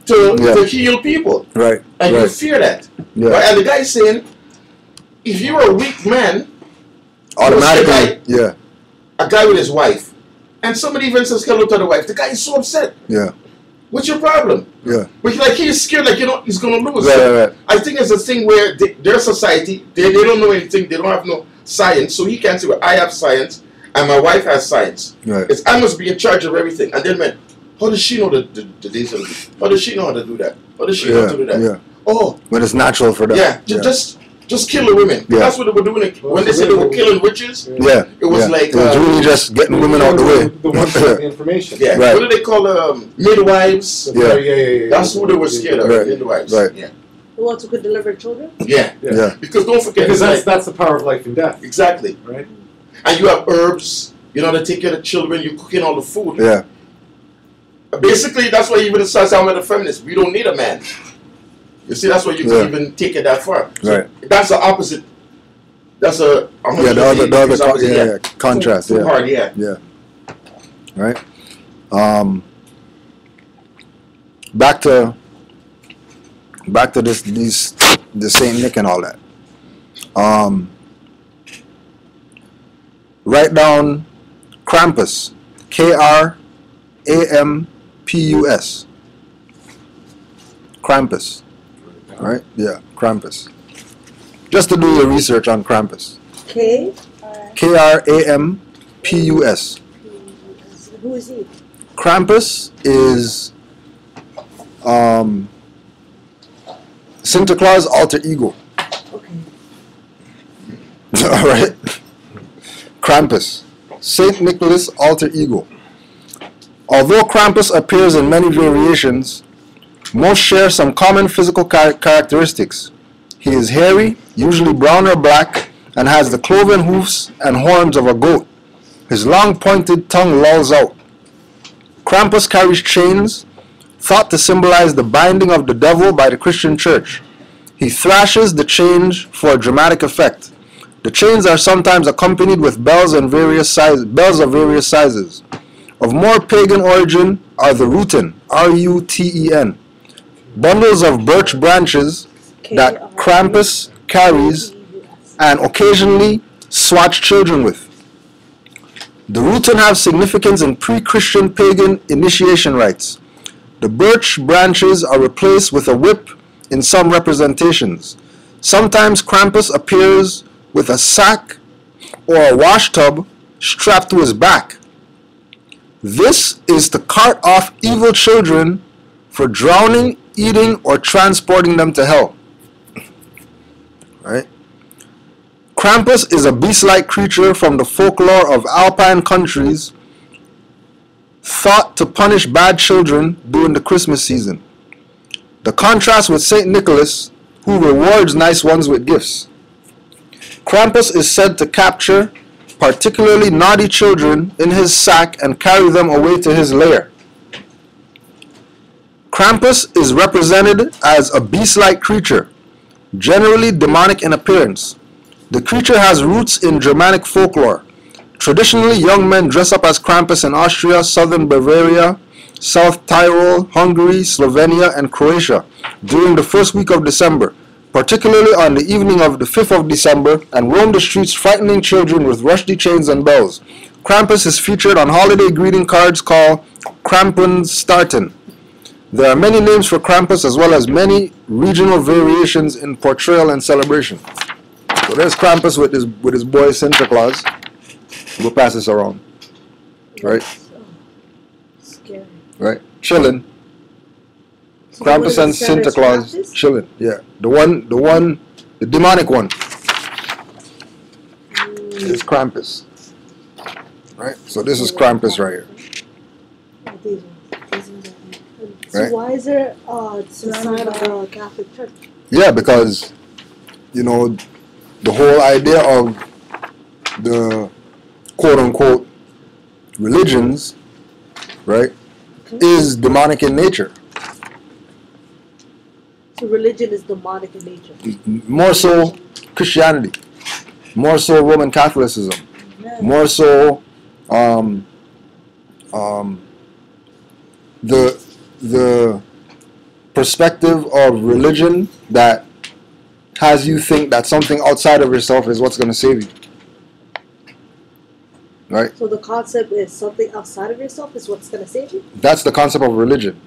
To heal people. Right. And you fear that. Yeah. Right? And the guy is saying, if you're a weak man, automatically, a guy with his wife, and somebody even says hello to the wife, the guy is so upset. Yeah. What's your problem? Yeah. But he's scared, he's going to lose. Right. I think it's a thing where their society, they don't know anything, they don't have no science, so he can't say, well, I have science, and my wife has science. Right. It's I must be in charge of everything. And then, man, how does she know the days of the week? How does she know how to do that? How does she know how to do that? Yeah. Oh. But it's natural for them. Just kill the women. Yeah. That's what they were doing. When they said they were killing witches, it was like... it was really just getting women out the way. The ones who have the information. Yeah. Right. What do they call midwives? Yeah. That's who they were scared of, midwives. Right. Yeah. The ones who could deliver children? Yeah. Because don't forget... Because that's the power of life and death. Exactly. Right. And you have herbs, you know, to take care of the children, you're cooking all the food. Yeah. Basically, that's why even it starts out with the feminists. We don't need a man. You see, that's why you can even take it that far. So Right. That's the opposite. That's the other contrast. Too hard, yeah. Right. Back to the Saint Nick and all that. Write down Krampus. Krampus. Krampus. Right? Yeah, Krampus. Just to do your research on Krampus. Krampus. Who is he? Krampus is Santa Claus' alter ego. Okay. Alright? Krampus. Saint Nicholas' alter ego. Although Krampus appears in many variations, most share some common physical characteristics. He is hairy, usually brown or black, and has the cloven hoofs and horns of a goat. His long pointed tongue lolls out. Krampus carries chains, thought to symbolize the binding of the devil by the Christian church. He thrashes the chains for a dramatic effect. The chains are sometimes accompanied with bells of various sizes. Of more pagan origin are the ruten, R-U-T-E-N, bundles of birch branches that Krampus carries and occasionally swats children with. The ruten have significance in pre-Christian pagan initiation rites. The birch branches are replaced with a whip in some representations. Sometimes Krampus appears with a sack or a wash tub strapped to his back. This is to cart off evil children for drowning, eating, or transporting them to hell. Right? Krampus is a beast-like creature from the folklore of alpine countries, thought to punish bad children during the Christmas season. The contrast with Saint Nicholas who rewards nice ones with gifts. Krampus is said to capture particularly naughty children in his sack and carry them away to his lair. Krampus is represented as a beast-like creature, generally demonic in appearance. The creature has roots in Germanic folklore. Traditionally, young men dress up as Krampus in Austria, southern Bavaria, South Tyrol, Hungary, Slovenia, and Croatia during the first week of December, particularly on the evening of the 5th of December, and roam the streets frightening children with rusty chains and bells. Krampus is featured on holiday greeting cards called Krampenstarten. There are many names for Krampus as well as many regional variations in portrayal and celebration. So there's Krampus with his boy Santa Claus. We'll pass this around. Right? Scary. Right? Chilling. So Krampus and Santa Claus Krampus? chilling. Yeah. The demonic one is Krampus. Right? So this is Krampus right here. Oh, these ones. So Right. why is there the sign of the Catholic Church? Yeah, because, you know, the whole idea of the quote-unquote religions, right, is demonic in nature. So religion is demonic in nature. More so Christianity, more so Roman Catholicism, more so the perspective of religion that has you think that something outside of yourself is what's going to save you. Right? So the concept is something outside of yourself is what's going to save you? That's the concept of religion.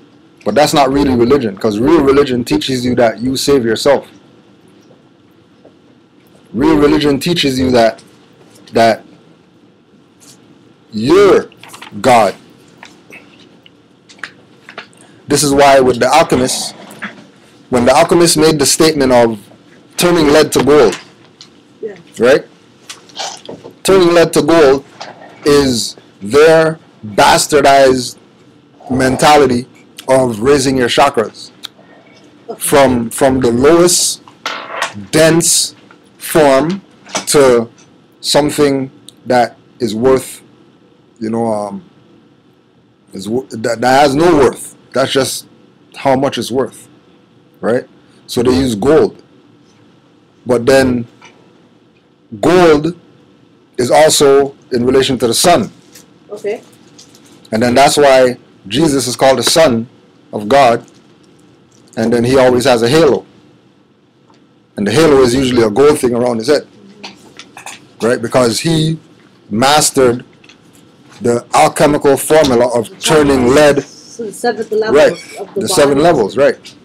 But that's not really religion, because real religion teaches you that you save yourself. Real religion teaches you that you're God. This is why with the alchemists, when the alchemists made the statement of turning lead to gold, Yeah. right? Turning lead to gold is their bastardized mentality of raising your chakras from the lowest dense form to something that is worth, that has no worth. That's just how much it's worth, right? So they use gold, but then gold is also in relation to the sun. Okay. And then that's why Jesus is called the Son of God, and then he always has a halo. And the halo is usually a gold thing around his head, right? Because he mastered the alchemical formula of turning lead. So the seventh level Right, of the the 7 body. levels, right?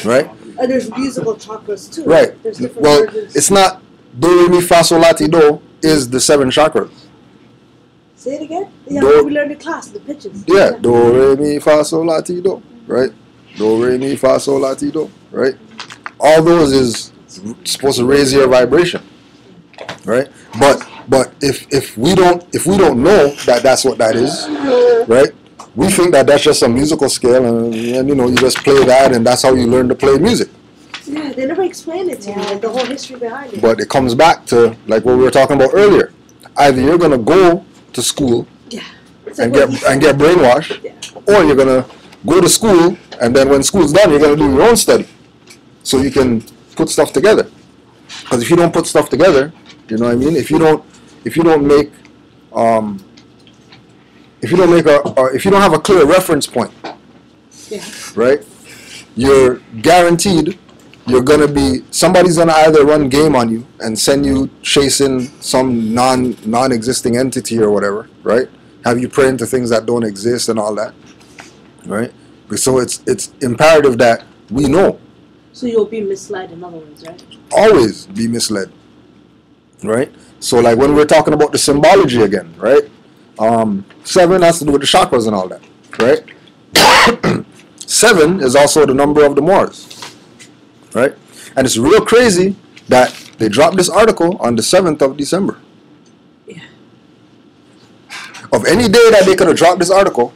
Right? And there's musical chakras too. Right. There's different Well, versions. it's not do, re, mi, fa, sol, la, ti, do is the 7 chakras. Say it again? Yeah, Do- we learned in class, the pitches. Yeah, do, re, mi, fa, sol, la, ti, do, right? Do, re, mi, fa, sol, la, ti, do, right? All those is supposed to raise your vibration, right? But if we don't know that that's what that is, right? We think that that's just a musical scale, and you just play that, and that's how you learn to play music. Yeah, they never explained it to you, like the whole history behind it. But it comes back to like what we were talking about earlier. Either you're gonna go to school Yeah. It's and like what he said. get brainwashed, Yeah. or you're gonna go to school and then when school's done, you're gonna do your own study, so you can put stuff together. Because if you don't put stuff together, you know what I mean. If you don't make if you don't have a clear reference point, Yeah. right? You're guaranteed somebody's gonna either run game on you and send you chasing some non-existing entity or whatever, right? Have you praying to things that don't exist and all that, right? So it's imperative that we know. So you'll be misled, in other words, right? Always be misled, right? So like when we're talking about the symbology again, right? 7 has to do with the chakras and all that, right? 7 is also the number of the Moors, right? And it's real crazy that they dropped this article on the 7th of December. Yeah. Of any day that they could have dropped this article,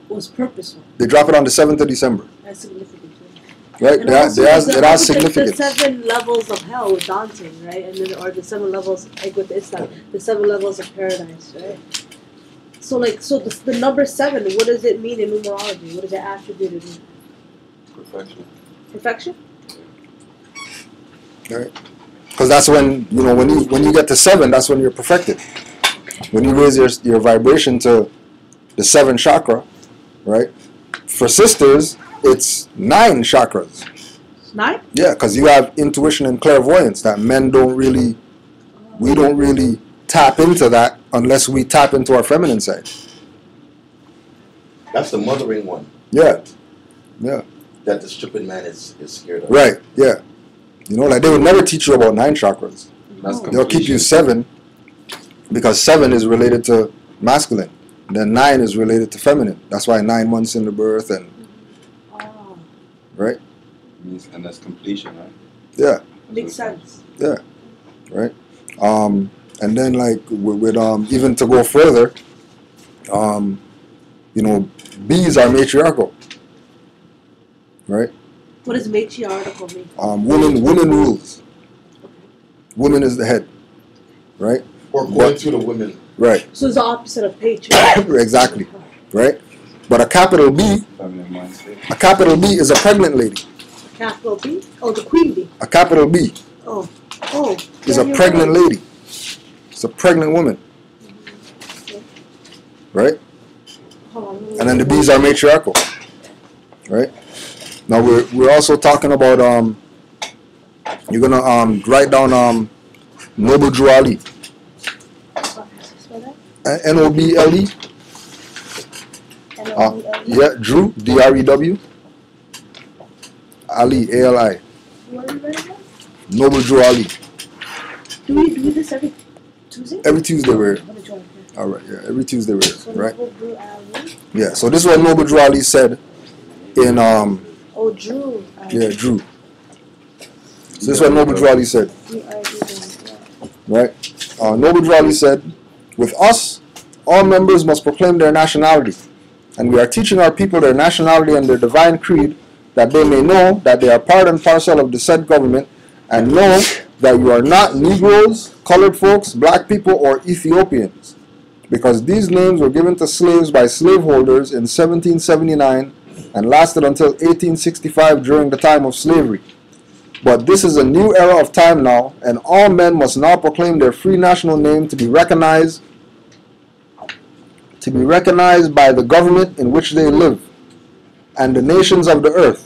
It was purposeful. they drop it on the 7th of December. That's significant. right? And It also, has the significance. 7 levels of hell with dancing, right? And then, or the 7 levels, like with Islam, the 7 levels of paradise, right? So, like, the number 7, what does it mean in numerology? What does it attribute to? Perfection. Perfection? Right? Because that's when, when you get to 7, that's when you're perfected. When you raise your vibration to the 7 chakra, right? For sisters, it's 9 chakras. 9? Yeah, because you have intuition and clairvoyance that men we don't really tap into that unless we tap into our feminine side. That's the mothering one. Yeah, yeah. That the stupid man is scared of. Right, yeah. Like they would never teach you about 9 chakras. That's They'll keep you completion. 7 because 7 is related to masculine. Then 9 is related to feminine. That's why 9 months in the birth and Oh, right? And that's completion, right? Yeah, makes sense. right. And then like with even to go further, bees are matriarchal, right? What does matriarchal mean? Woman rules. Woman is the head, right? Or going through the women. Right. So it's the opposite of patriarchy. Exactly, right? But a capital B Feminine mindset. is a pregnant lady. Capital B? Oh, the queen bee. A capital B Oh. is Yeah, a you're pregnant right. lady. It's a pregnant woman, right? Hold on, And then the B's are matriarchal, right? Now we're also talking about you're gonna write down Noble Drew Ali, Noble. Yeah, Drew Drew, Ali Ali, What are you writing down? Noble Drew Ali. Do we do this every Tuesday? Every Tuesday we're here. What did you want? All right, yeah, every Tuesday we're So here, right? Noble Drew Ali. Yeah. So this is what Noble Drew Ali said in Oh, Drew. yeah, Drew. So this is what Noble Drew Ali said. Right? Noble Drew Ali said, with us, all members must proclaim their nationality. And we are teaching our people their nationality and their divine creed, that they may know that they are part and parcel of the said government, and know that you are not Negroes, colored folks, black people, or Ethiopians. Because these names were given to slaves by slaveholders in 1779 and lasted until 1865 during the time of slavery. But this is a new era of time now, and all men must now proclaim their free national name to be recognized by the government in which they live and the nations of the earth.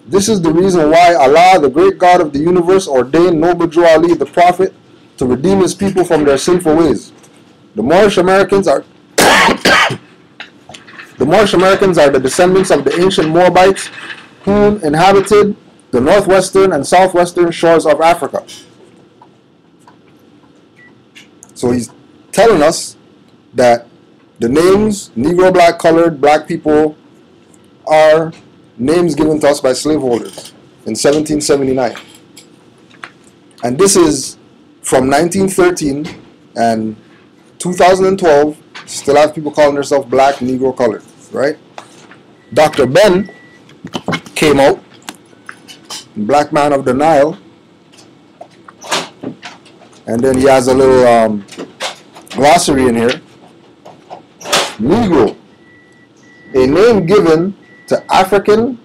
This is the reason why Allah, the great God of the universe, ordained Noble Drew Ali, the prophet, to redeem his people from their sinful ways. The Moorish Americans are the descendants of the ancient Moabites who inhabited the northwestern and southwestern shores of Africa. So he's telling us that the names Negro, black, colored, black people are names given to us by slaveholders in 1779. And this is from 1913 and 2012, still have people calling themselves black, Negro, colored, right? Dr. Ben came out, Black Man of the Nile, and then he has a little glossary in here. Negro, a name given to African,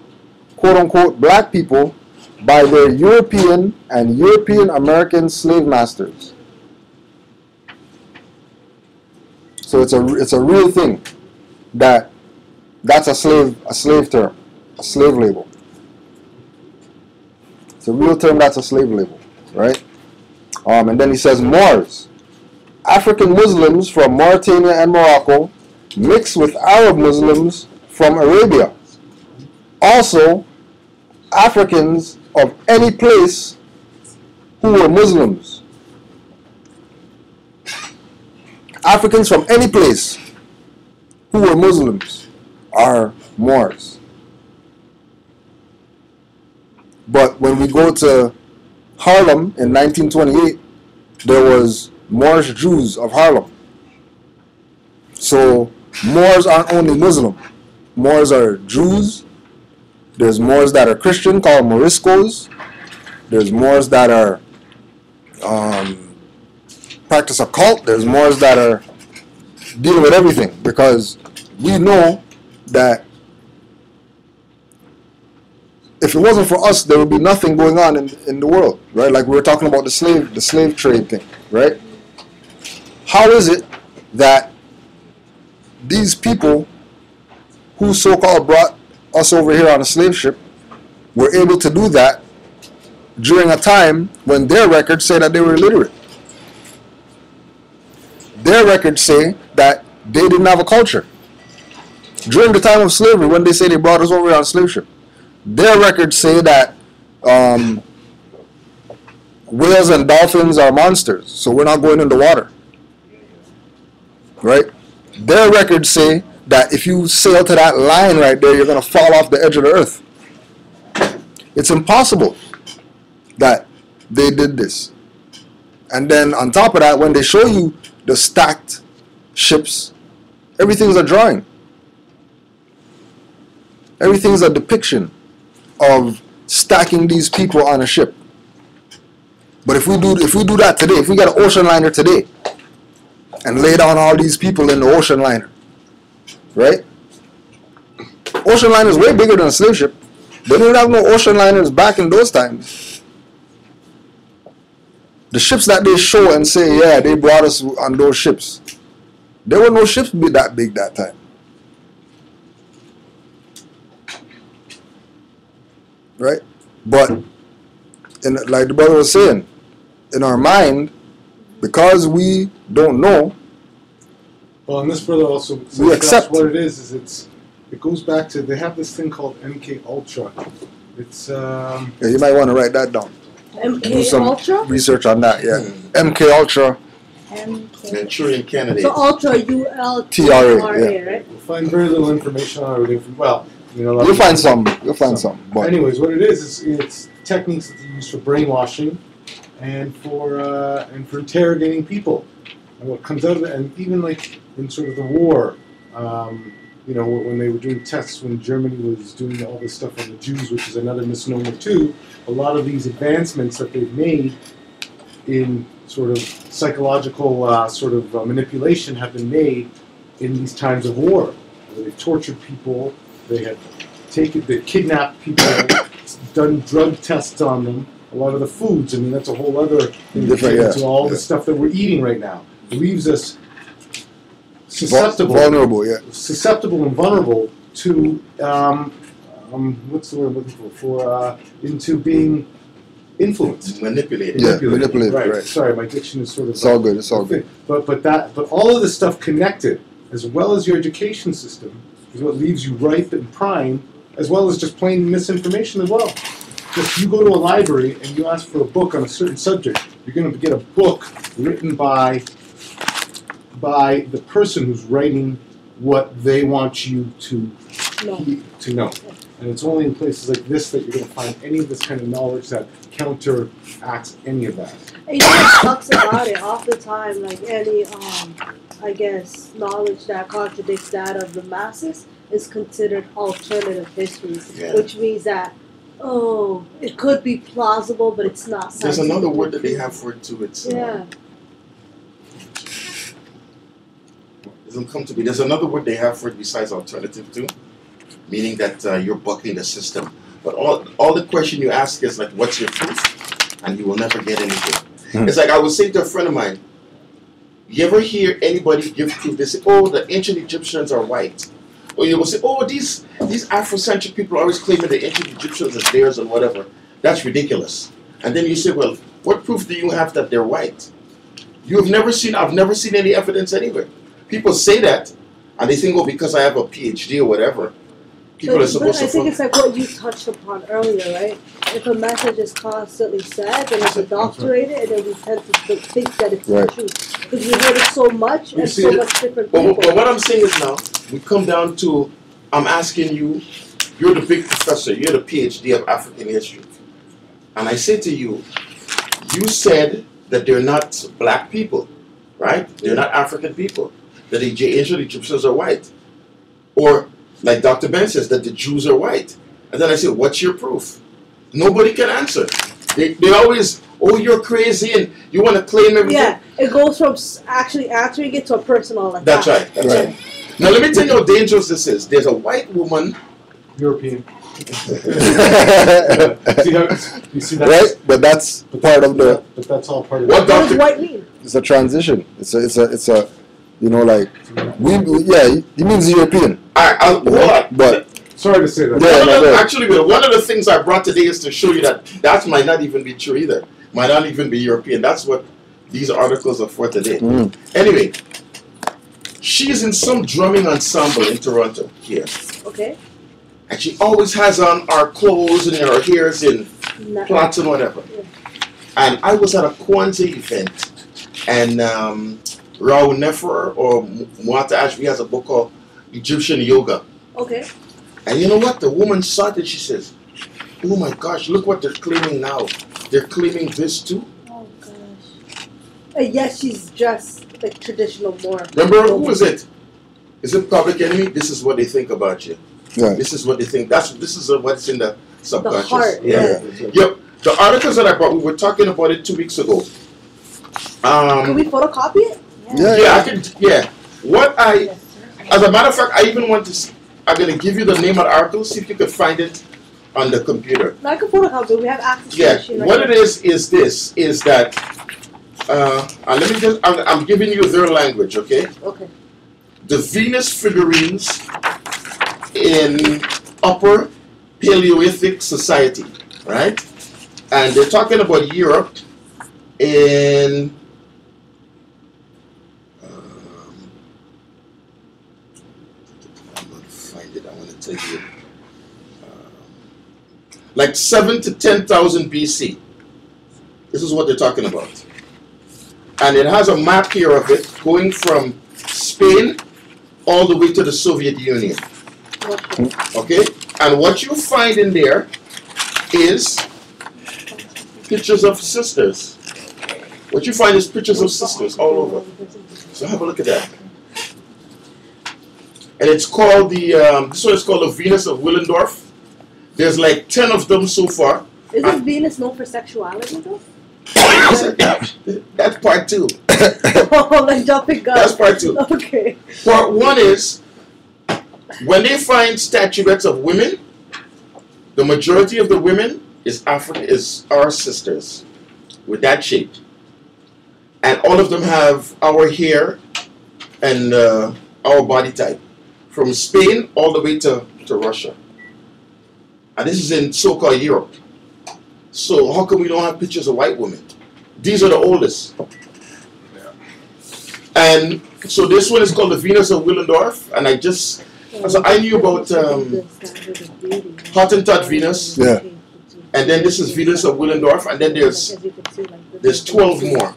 quote-unquote, black people by their European and European American slave masters. So it's a real thing that's a slave term, a slave label. It's a real term that's a slave label, right? And then he says Moors, African Muslims from Mauritania and Morocco, mixed with Arab Muslims from Arabia. Also, Africans of any place who were Muslims. Africans from any place who were Muslims are Moors. But when we go to Harlem in 1928, there was Moorish Jews of Harlem. So Moors aren't only Muslim. Moors are Jews, There's Moors that are Christian called Moriscos. There's Moors that are practice a cult. There's Moors that are dealing with everything, because we know that if it wasn't for us, there would be nothing going on in the world, right? Like we were talking about the slave trade thing, right? How is it that these people who so-called brought us over here on a slave ship were able to do that during a time when their records say that they were illiterate? Their records say that they didn't have a culture. During the time of slavery, when they say they brought us over here on a slave ship, their records say that whales and dolphins are monsters, so we're not going in the water. Right? Their records say that if you sail to that line right there, you're going to fall off the edge of the earth. It's impossible that they did this. And then on top of that, when they show you the stacked ships, everything's a drawing. Everything's a depiction of stacking these people on a ship. But if we do that today, if we get an ocean liner today and lay down all these people in the ocean liner, right? Ocean liner is way bigger than a slave ship. They didn't have no ocean liners back in those times. The ships that they show and say, yeah, they brought us on those ships, there were no ships that big that time. Right? But, like the brother was saying, in our mind, because we don't know, well, and this brother also says we accept what it is it goes back to, they have this thing called MK Ultra. It's yeah, you might want to write that down. Do some Ultra? research on that, yeah. MK Ultra. Manchurian candidate. So Ultra, ULTRA, yeah. right? You'll find very little information on it. Well, You'll find some. You'll find some. But anyways, what it is it's techniques that they use for brainwashing and for interrogating people. And what comes out of it, and even like in sort of the war, when they were doing tests, when Germany was doing all this stuff on the Jews, which is another misnomer too, a lot of these advancements that they've made in sort of psychological manipulation have been made in these times of war. They've tortured people, they kidnapped people, done drug tests on them. A lot of the foods, I mean, that's a whole other thing to all the stuff that we're eating right now. It leaves us susceptible and vulnerable to what's the word I'm looking for? Into being influenced, manipulated. Yeah, manipulated. Right. Sorry, my diction is sort of. It's all good. It's all good. But all of this stuff connected, as well as your education system, is what leaves you ripe and prime, as well as just plain misinformation as well. If you go to a library and you ask for a book on a certain subject, you're going to get a book written by the person who's writing what they want you to know. And it's only in places like this that you're going to find any of this kind of knowledge that counteracts any of that. And talks about it all the time, like any, knowledge that contradicts that of the masses is considered alternative history, which means that, it could be plausible, but it's not. There's another word that they have for it too. It's doesn't come to me. There's another word they have for it besides alternative too, meaning that you're bucking the system. But all the question you ask is like, what's your proof? And you will never get anything. It's like I was saying to a friend of mine, you ever hear anybody give proof? They say, oh, the ancient Egyptians are white. Or you will say, oh, these Afrocentric people are always claiming the ancient Egyptians as theirs and whatever. That's ridiculous. And then you say, well, what proof do you have that they're white? I've never seen any evidence anywhere. People say that, and they think, oh, because I have a PhD or whatever, people are supposed to. I think it's like what you touched upon earlier, right? If a message is constantly said, then it's adulterated, and then we tend to think that it's the truth. Because we heard it so much and so much different people. But what I'm saying is now, we come down to, I'm asking you, you're the big professor, you're the PhD of African history. And I say to you, you said that they're not black people, right? They're not African people. That the ancient Egyptians are white. Or, like Dr. Ben says, that the Jews are white. And then I say, what's your proof? Nobody can answer. They always, oh, you're crazy and you want to claim everything. Yeah, it goes from actually answering it to a personal attack. That's right. That's right. Now let me tell you how dangerous this is. There's a white woman. European. You see that? Right? But that's part of the. But that's all part of What it. What does white mean? It's a transition. It's a you know, like yeah. He means European. I'll hold on. But Sorry to say that. Yeah. Actually, one of the things I brought today is to show you that might not even be true either. Might not even be European. That's what these articles are for today. Anyway, she's in some drumming ensemble in Toronto here. Okay. And she always has on our clothes and her hair is in plaits and whatever. Yeah. And I was at a Kwanzaa event, and Rao Nefer or Muata Ashby has a book called Egyptian Yoga. Okay. And you know what? The woman saw it and she says, oh my gosh, look what they're claiming now. They're claiming this too. Oh gosh. Yes, she's dressed like traditional more. Remember, who was it? Is it Public Enemy? This is what they think about you. yeah. This is what they think. This is what's in the subconscious. The heart. Yeah. Yep. The articles that I brought, we were talking about it 2 weeks ago. Can we photocopy it? Yeah, I can. Yeah. As a matter of fact, I even want to. I'm going to give you the name of the article. See if you can find it on the computer. No, I can photocopy it. We have access to the Yeah. machine. What it is this is that. Let me just. I'm giving you their language, okay? Okay. The Venus figurines in Upper Paleolithic society, right? And they're talking about Europe in I'm going to find it. I want to tell you, like 7 to 10,000 BC. This is what they're talking about, and it has a map here of it going from Spain all the way to the Soviet Union. Okay, and what you find in there is pictures of sisters. What you find is pictures of sisters all over. So have a look at that. And it's called this one is called the Venus of Willendorf. There's like 10 of them so far. Isn't Venus known for sexuality though? That's part 2. Oh, like jumping guns. That's part 2. Okay. Part 1 is when they find statuettes of women, the majority of the women is our sisters with that shape. And all of them have our hair and our body type. From Spain all the way to Russia. And this is in so-called Europe. So how come we don't have pictures of white women? These are the oldest. And so this one is called the Venus of Willendorf. And I knew about Hottentot Venus. Yeah. And then this is Venus of Willendorf. And then there's 12 more.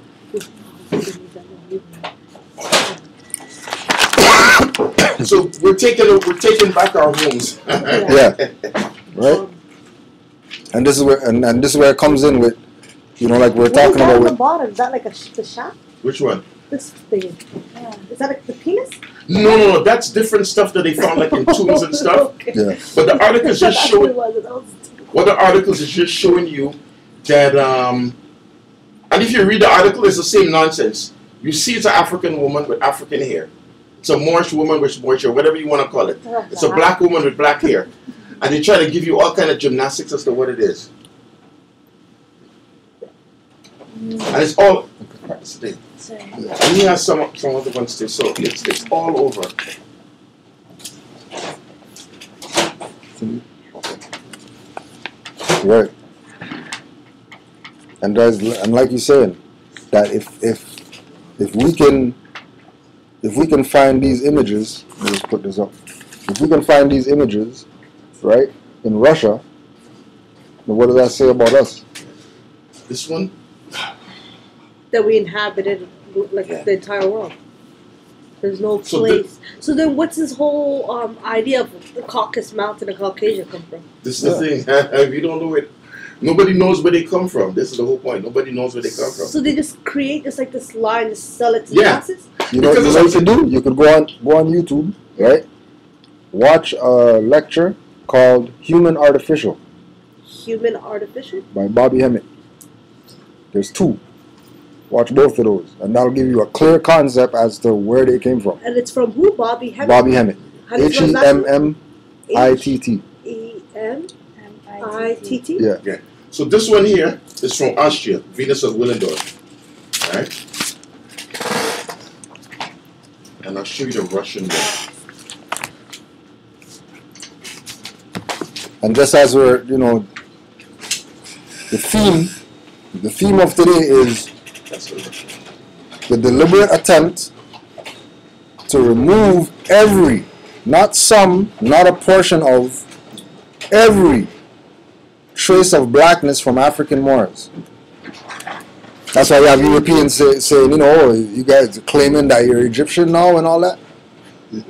So we're taking back our homes. Yeah. Right? And this is where it comes in with, you know, like we're talking about on the with, bottom? Is that like the shaft? Which one? This thing. Yeah. Is that like the penis? No, that's different stuff that they found like in tombs and stuff. Okay. yeah. But the articles just That's show what it was. what the articles is just showing you that and if you read the article, it's the same nonsense. You see it's an African woman with African hair. It's a Moorish woman with Moorish hair, whatever you want to call it. It's a black woman with black hair. And they try to give you all kind of gymnastics as to what it is. And it's all and he has some other ones too, so it's all over. Right. And like you're saying, that if we can find these images, let's put this up. If we can find these images, right, in Russia, then what does that say about us? This one? That we inhabited like the entire world. There's no So place. So then what's this whole idea of the Caucasus Mountain and Caucasia come from? This is the thing. We don't know it. Nobody knows where they come from. This is the whole point. Nobody knows where they come from. So they just create just like this line, just sell it to Yeah. masses? You know what you could do? You could go on YouTube, right? Watch a lecture called Human Artificial Human artificial? by Bobby Hemmett. There's two. Watch both of those, and that'll give you a clear concept as to where they came from. And it's from who? Bobby Hemmett? Bobby Hemmett. How do you spell his last name? H-E-M-M-I-T-T. E-M-I-T-T? Yeah. So this one here is from Austria, Venus of Willendorf. Alright? And I'll show you the Russian one. And just as we're, the theme of today is That's the Russian. the deliberate attempt to remove every, not some, not a portion of, every trace of blackness from African Moors. That's why you have Europeans saying, oh, you guys are claiming that you're Egyptian now and all that,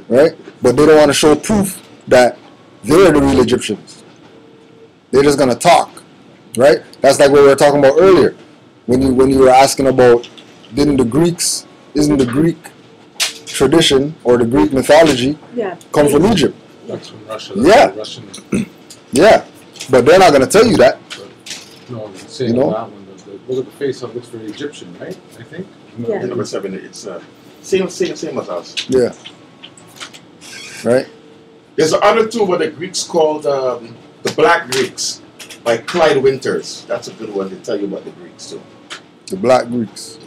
right? But they don't want to show proof that they're the real Egyptians. They're just gonna talk, right? That's like what we were talking about earlier, when you were asking about isn't the Greek tradition or the Greek mythology come from Egypt? That's from Russia. Yeah. Russian. Yeah, but they're not gonna tell you that. No, I'm saying that one. Look at the face of it, looks very Egyptian, right? I think. Yeah. Number 7, it's same as us. Yeah. Right. There's the other two what the Greeks called the Black Greeks by Clyde Winters. That's a good one to tell you about the Greeks too. The Black Greeks.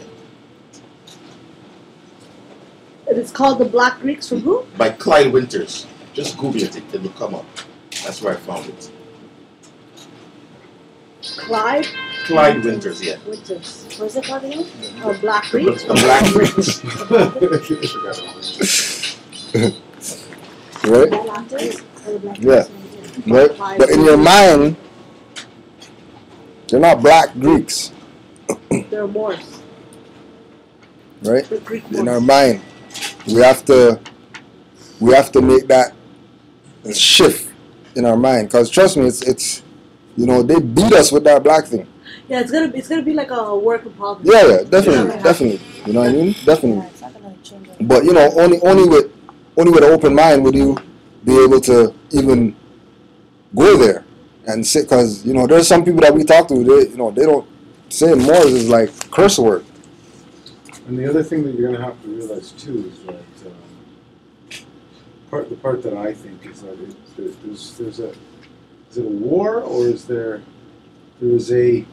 It is called the Black Greeks from who? By Clyde Winters. Just Google it, it will come up. That's where I found it. Clyde? Clyde Winters, yeah. Winters. What is it called again? Oh, Black Greeks? The Black Greeks. Right? Atlantis? Or the Black Yeah. Greeks? Right? But in your mind, they're not Black Greeks, They're Moors. right? The Greek In our Moors. mind, we have to make that shift in our mind. Because trust me, it's they beat us with that black thing. Yeah, it's gonna be like a work in progress. Yeah, definitely. You know what I mean? Definitely. Yeah, it's not gonna change it. But only with an open mind would you be able to even go there and sit. Because there's some people that we talk to, they don't say Moors is like curse word. And the other thing that you're going to have to realize too is that the part that I think is that there's a is it a war or is there's a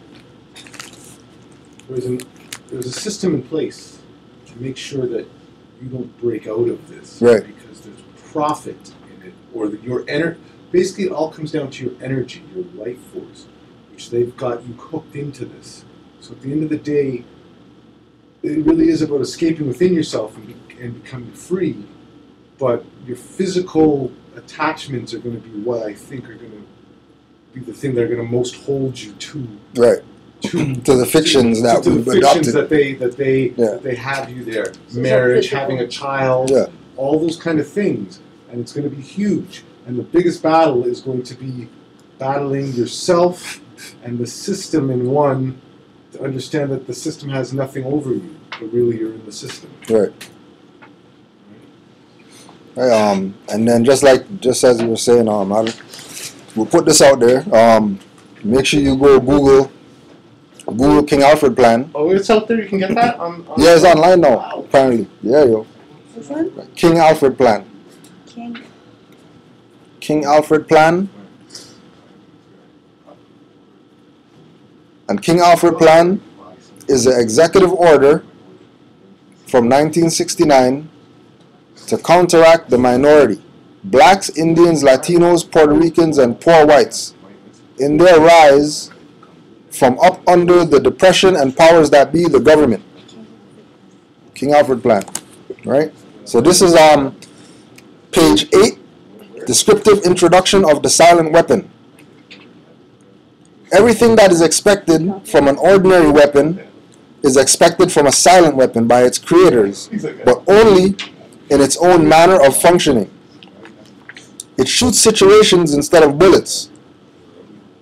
system in place to make sure that you don't break out of this, Right. Because there's profit in it, or that your basically it all comes down to your energy, your life force, which they've got you hooked into this. So at the end of the day, it really is about escaping within yourself and becoming free, but your physical attachments are going to be what I think are going to be the thing that are going to most hold you to Right. To the fictions that to we've the fictions adopted. that they have you there, marriage, having a child, Yeah. all those kind of things, and it's going to be huge. And the biggest battle is going to be battling yourself and the system in one, to understand that the system has nothing over you, but really you're in the system. Right. And then just as you were saying, we'll put this out there. Make sure you go Google King Alfred Plan. Oh, it's out there. You can get that on Yeah, it's online now. Wow. Apparently. Yeah, yo. Which one? King Alfred Plan. King. Alfred Plan. And King Alfred Plan is an executive order from 1969 to counteract the minority, blacks, Indians, Latinos, Puerto Ricans, and poor whites, in their rise from up under the depression and powers that be, the government. King Alfred Plan, right? So this is page 8, descriptive introduction of the silent weapon. Everything that is expected from an ordinary weapon is expected from a silent weapon by its creators, but only in its own manner of functioning. It shoots situations instead of bullets,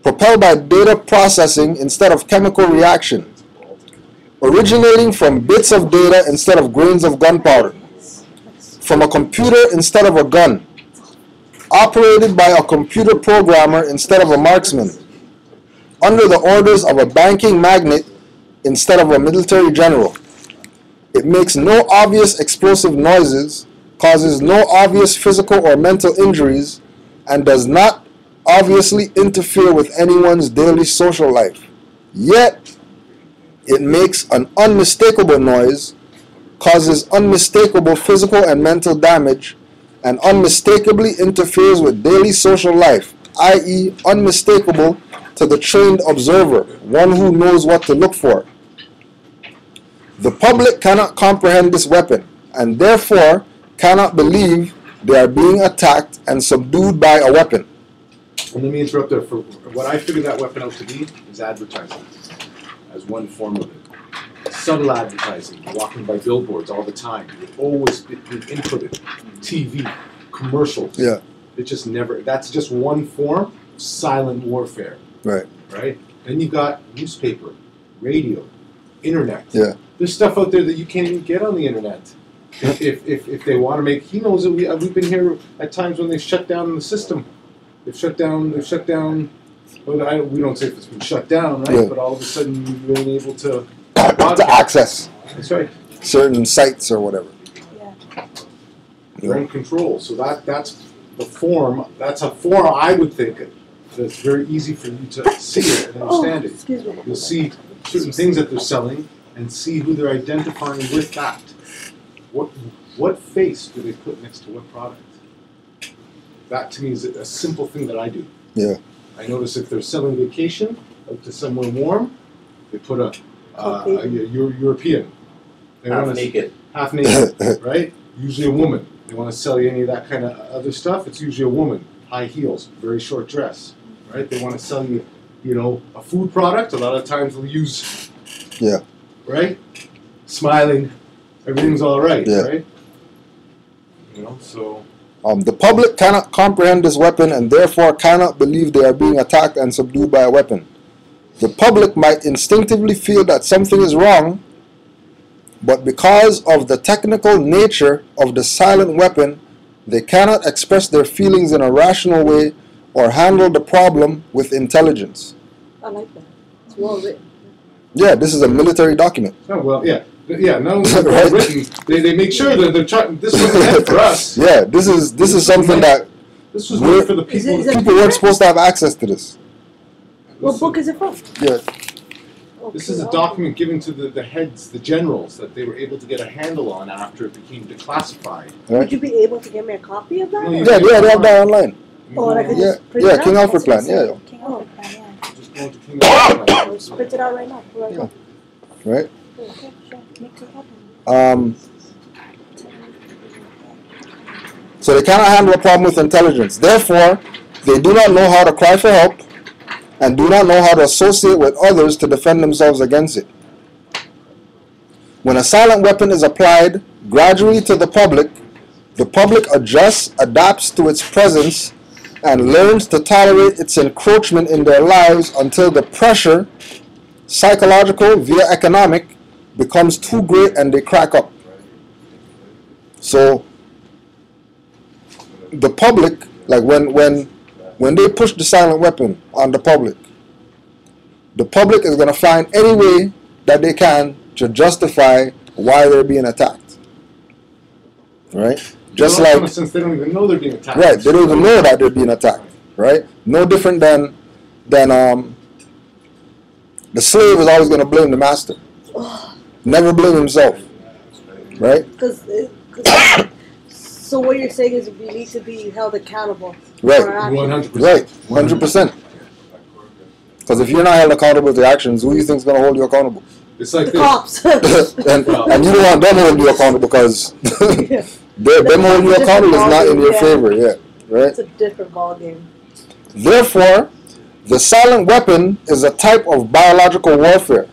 propelled by data processing instead of chemical reaction, originating from bits of data instead of grains of gunpowder, from a computer instead of a gun, operated by a computer programmer instead of a marksman, under the orders of a banking magnate instead of a military general. It makes no obvious explosive noises, causes no obvious physical or mental injuries, and does not obviously interfere with anyone's daily social life. Yet, it makes an unmistakable noise, causes unmistakable physical and mental damage, and unmistakably interferes with daily social life, i.e., unmistakable to the trained observer, one who knows what to look for. The public cannot comprehend this weapon, and therefore cannot believe they are being attacked and subdued by a weapon. And let me interrupt there. For what I figured that weapon out to be is advertising, as one form of it. Subtle advertising, walking by billboards all the time. It always be inputted. TV, commercials. Yeah. It just never. That's just one form of silent warfare. Right. Right. Then you got newspaper, radio, internet. Yeah. There's stuff out there that you can't even get on the internet. If they want to make, he knows that we've been here at times when they shut down the system. They've shut down. Well, we don't say if it's been shut down, right? Yeah. But all of a sudden you've been able to To access That's right. certain sites or whatever. Yeah. You're in control. So that's the form. That's a form I would think that's very easy for you to see it and understand it. Excuse me. You'll see certain things that they're selling and see who they're identifying with that. What face do they put next to what product? That to me is a simple thing that I do. Yeah. I notice if they're selling vacation out to somewhere warm, they put a European. They Half wanna- naked. Half naked, right? Usually a woman. They want to sell you any of that kind of other stuff. It's usually a woman. High heels, very short dress, right? They want to sell you, a food product. A lot of times they'll use, Yeah. right? Smiling, everything's all right, Yeah. right? So. The public cannot comprehend this weapon and therefore cannot believe they are being attacked and subdued by a weapon. The public might instinctively feel that something is wrong, but because of the technical nature of the silent weapon, they cannot express their feelings in a rational way or handle the problem with intelligence. I like that. It's well written. Yeah, this is a military document. Oh, well, yeah. Yeah, not only is it well written, they make sure that they're trying. This wasn't meant for us. Yeah, this is something that This was meant for the people. Is it- people weren't supposed to have access to this. What book is it from? Yeah, This is a document given to the heads, the generals, that they were able to get a handle on after it became declassified. Would you be able to get me a copy of that? No, or- you- yeah, they have that online. Oh, and I could Yeah, just print yeah, it out? King Alfred That's what plan. I Yeah, said. King Alfred plan, yeah. Just going to King Alfred. I'll just print it out right now. Where I go. right. Okay, sure. Make it happen. So they cannot handle a problem with intelligence. Therefore, they do not know how to cry for help and do not know how to associate with others to defend themselves against it. When a silent weapon is applied gradually to the public adjusts, adapts to its presence, and learns to tolerate its encroachment in their lives until the pressure, psychological via economic, becomes too great and they crack up. So the public, like when they push the silent weapon on the public is going to find any way that they can to justify why they're being attacked. Right? Just like, since they don't even know they're being attacked. right, they don't even know that they're being attacked. Right? No different than the slave is always going to blame the master. Never blame himself. Right? So what you're saying is we need to be held accountable. Right. For our actions. 100%. Right, 100%. Because if you're not held accountable to your actions, who do you think is going to hold you accountable? It's like The this. cops. and you don't want them holding you accountable because them holding you accountable is not in your favor. Yeah, right. It's a different ballgame. Therefore, the silent weapon is a type of biological warfare.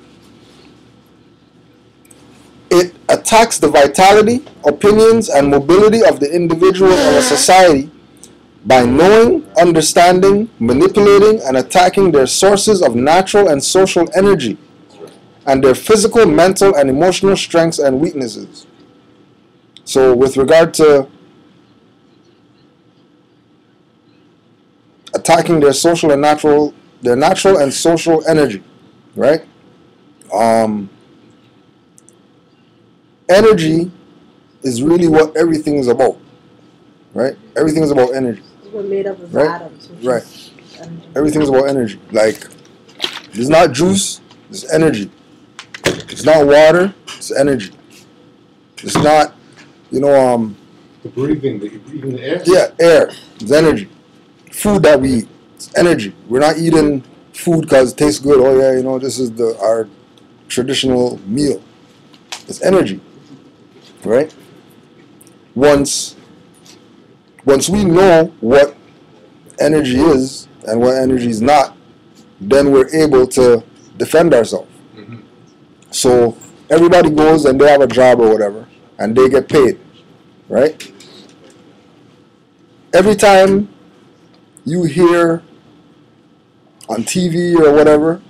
It attacks the vitality, opinions, and mobility of the individual or a society by knowing, understanding, manipulating, and attacking their sources of natural and social energy and their physical, mental, and emotional strengths and weaknesses. So with regard to attacking their natural and social energy, right? Energy is really what everything is about, right? Everything is about energy. We're made up of Right. atoms. Which Right. is energy. Everything is about energy. Like, it's not juice, it's energy. It's not water, it's energy. It's not, The breathing that you breathe in the air. yeah, air, it's energy. Food that we eat, it's energy. We're not eating food because it tastes good. Oh yeah, this is our traditional meal. It's energy, right? Once we know what energy is and what energy is not, then we're able to defend ourselves. Mhm. So everybody goes and they have a job or whatever, and they get paid, right? Every time you hear on TV or whatever,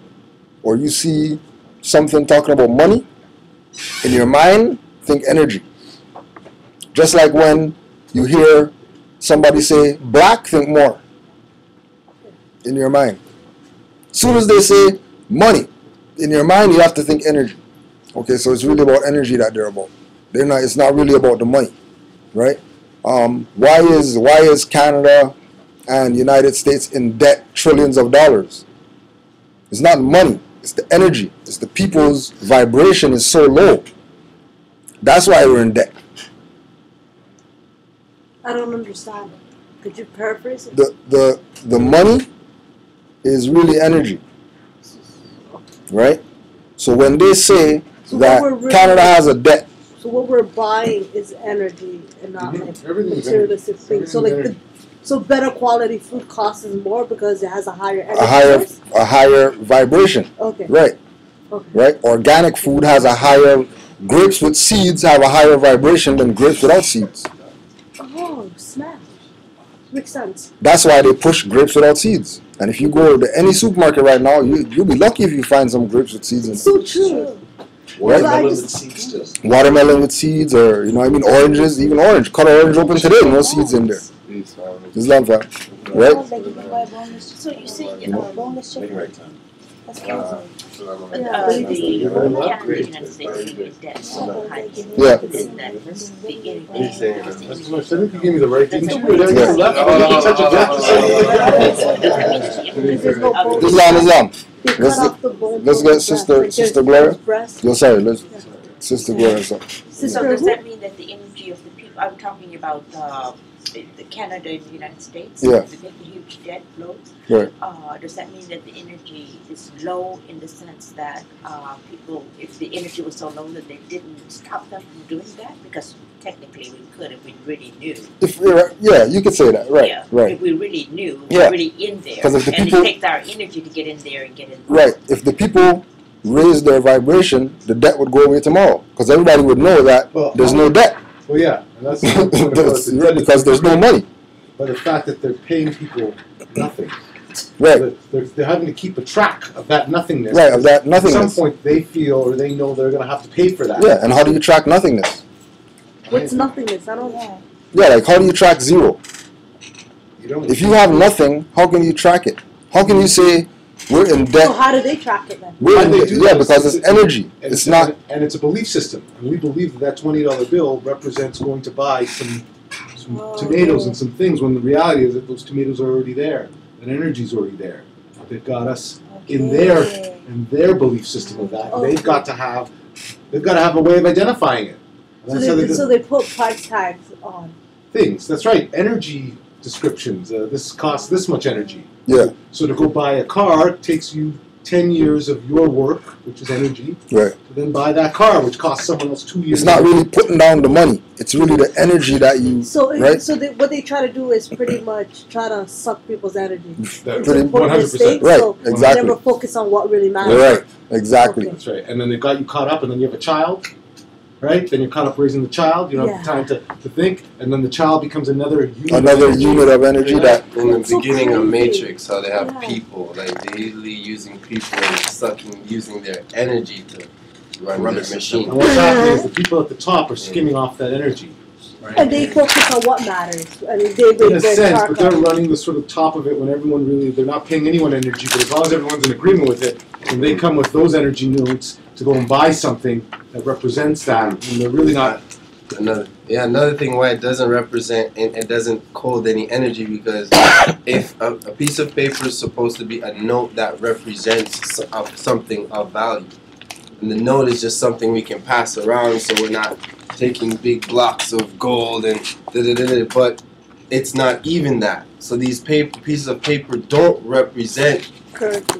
or you see something talking about money, in your mind, think energy. Just like when you hear somebody say black, think more. In your mind. As soon as they say money, in your mind you have to think energy. Okay, so it's really about energy that they're about. It's not really about the money, right? Why is Canada and United States in debt trillions of dollars? It's not money, it's the energy. It's the people's vibration is so low. That's why we're in debt. I don't understand. Could you paraphrase it? The money is really energy, right? So when they say So that what we're really- Canada has a debt, So what we're buying is energy and not Mhm. like Everything's materialistic things. So like Everything's so better quality food costs us more because it has a higher energy a source? higher vibration, Okay. right? Okay. Right? Organic food has a higher. Grapes with seeds have a higher vibration than grapes without seeds. Oh, snap. Makes sense. That's why they push grapes without seeds. And if you go to any supermarket right now, you'll be lucky if you find some grapes with seeds in It's it. so true. Watermelon I with just- seeds too. Watermelon with seeds, or oranges, even orange. Cut an orange open today, no seeds in there. Please, Islam fam. Right? Like you can buy boneless. So you say boneless chicken? right time. That's crazy. But Yeah, the but Canada and the United States is debt so high. Yeah. Is that the He's saying it. That's what I said. I think you gave me the right thing. That's You were there, you Yeah. left. You touch a death to Because there's no bone. Islam. They cut Let's- off the bone let's from get the Sister- breast. Sister Like, Gloria. there's breast. Yo, sorry, Sister Gloria. So. So Sister does who? that mean that the energy of the people, I'm talking about the Canada and the United States, Yeah. the big huge debt loads, Right. does that mean that the energy is low in the sense that people, if the energy was so low that they didn't stop them from doing that? Because technically we could if we really knew. Yeah, you could say that. Right. Yeah, Right. if we really knew, Yeah. we're really in there. 'Cause if the and people- it takes our energy to get in there and get in. Right. If the people raise their vibration, the debt would go away tomorrow. Because everybody would know that Well, there's no debt. Well, yeah, and that's the whole point about the debt. Because there's no money. By the fact that they're paying people nothing. Right. They're having to keep a track of that nothingness. Right. Of that At some nothingness. point, they feel or they know they're going to have to pay for that. Yeah. And how do you track nothingness? What's nothingness? I don't. Yeah. Yeah. Like how do you track zero? You don't. If you have nothing, how can you track it? How can you say we're in So debt? how do they track it then? We're How in do they debt? do Yeah, that? because it's energy. And It's not. and it's a belief system. And we believe that that $20 bill represents going to buy some Oh, tomatoes yeah. and some things. When the reality is that those tomatoes are already there, and energy's already there. They've got us in their belief system of that. And they've got to have a way of identifying it. And So that's how they, they do so they put price tags on. things. That's right. Energy descriptions. This costs this much energy. Yeah. So to go buy a car takes you 10 years of your work, which is energy, Right. to then buy that car, which costs someone else 2 years. It's not really putting down the money. It's really the energy that you. So Right. what they try to do is pretty much try to suck people's energy. That- Pretty- It's important to 100%. think, Right, so exactly. never focus on what really matters. You're right. Exactly. Okay. That's right. And then they've got you caught up, and then you have a child, right? Then you're caught up raising the child. You don't have time to think, and then the child becomes another unit. Another unit of energy that. In the That's so beginning of crazy. Matrix, how they have Yeah. people, like daily using people and using their energy to run Run their the machine. And what's happening is the people at the top are skimming off that energy. And they focus on what matters. I mean, In a sense, but they're running the sort of top of it when everyone really, they're not paying anyone energy, but as long as everyone's in agreement with it, and they come with those energy notes to go and buy something that represents that, and they're really not. Another thing why it doesn't represent and it doesn't hold any energy, because if a piece of paper is supposed to be a note that represents something of value, and the note is just something we can pass around, so we're not taking big blocks of gold and but it's not even that. So these pieces of paper don't represent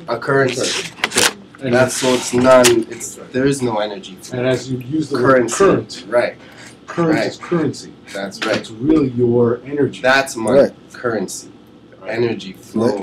a currency. And that's so there is no energy. And as you use the word current, right? Current is currency. That's right. It's really your energy. That's my currency. Energy flow.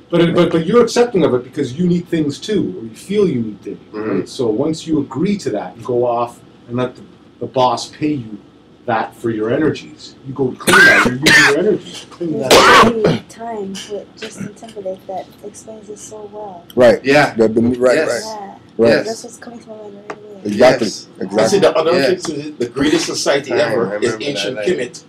But you're accepting of it because you need things too, or you feel you need things. Right? So once you agree to that, you go off and let the boss pay you that for your energies. You go clean that. You're using your energies. Clean that. There's a time with Justin Timberlake that explains this so well. Right. Yeah. Right. Yeah. Right. That's what's coming to my mind right away. Exactly. Yes. Exactly. I see the other thing, the greatest society ever is ancient Kemet,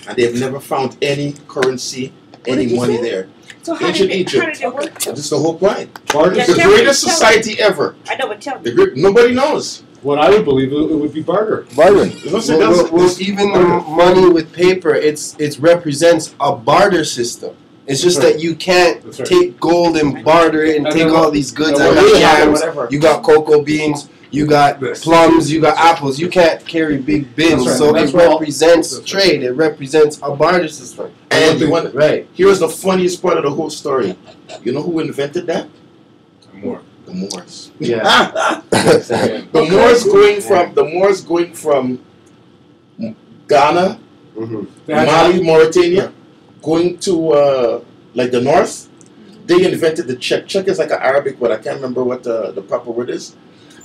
and they've never found any currency, any money there. So how Ancient did Egypt. they work? That's the whole point. Yeah, The tell greatest me. society ever. I know, but tell me. Nobody knows. What I would believe it would be barter. Byron. Even the money with paper, it represents a barter system. It's just that you can't take gold and barter it and take all these goods. I got yams, you got cocoa beans, you got plums, you got apples. You can't carry big bins. So it represents trade. It represents a barter system. And here's the funniest part of the whole story. You know who invented that? The Moors. Yeah. The Moors going from Ghana, Mali, Mauritania, going to like the north. They invented the check. Check is like an Arabic word. I can't remember what the proper word is.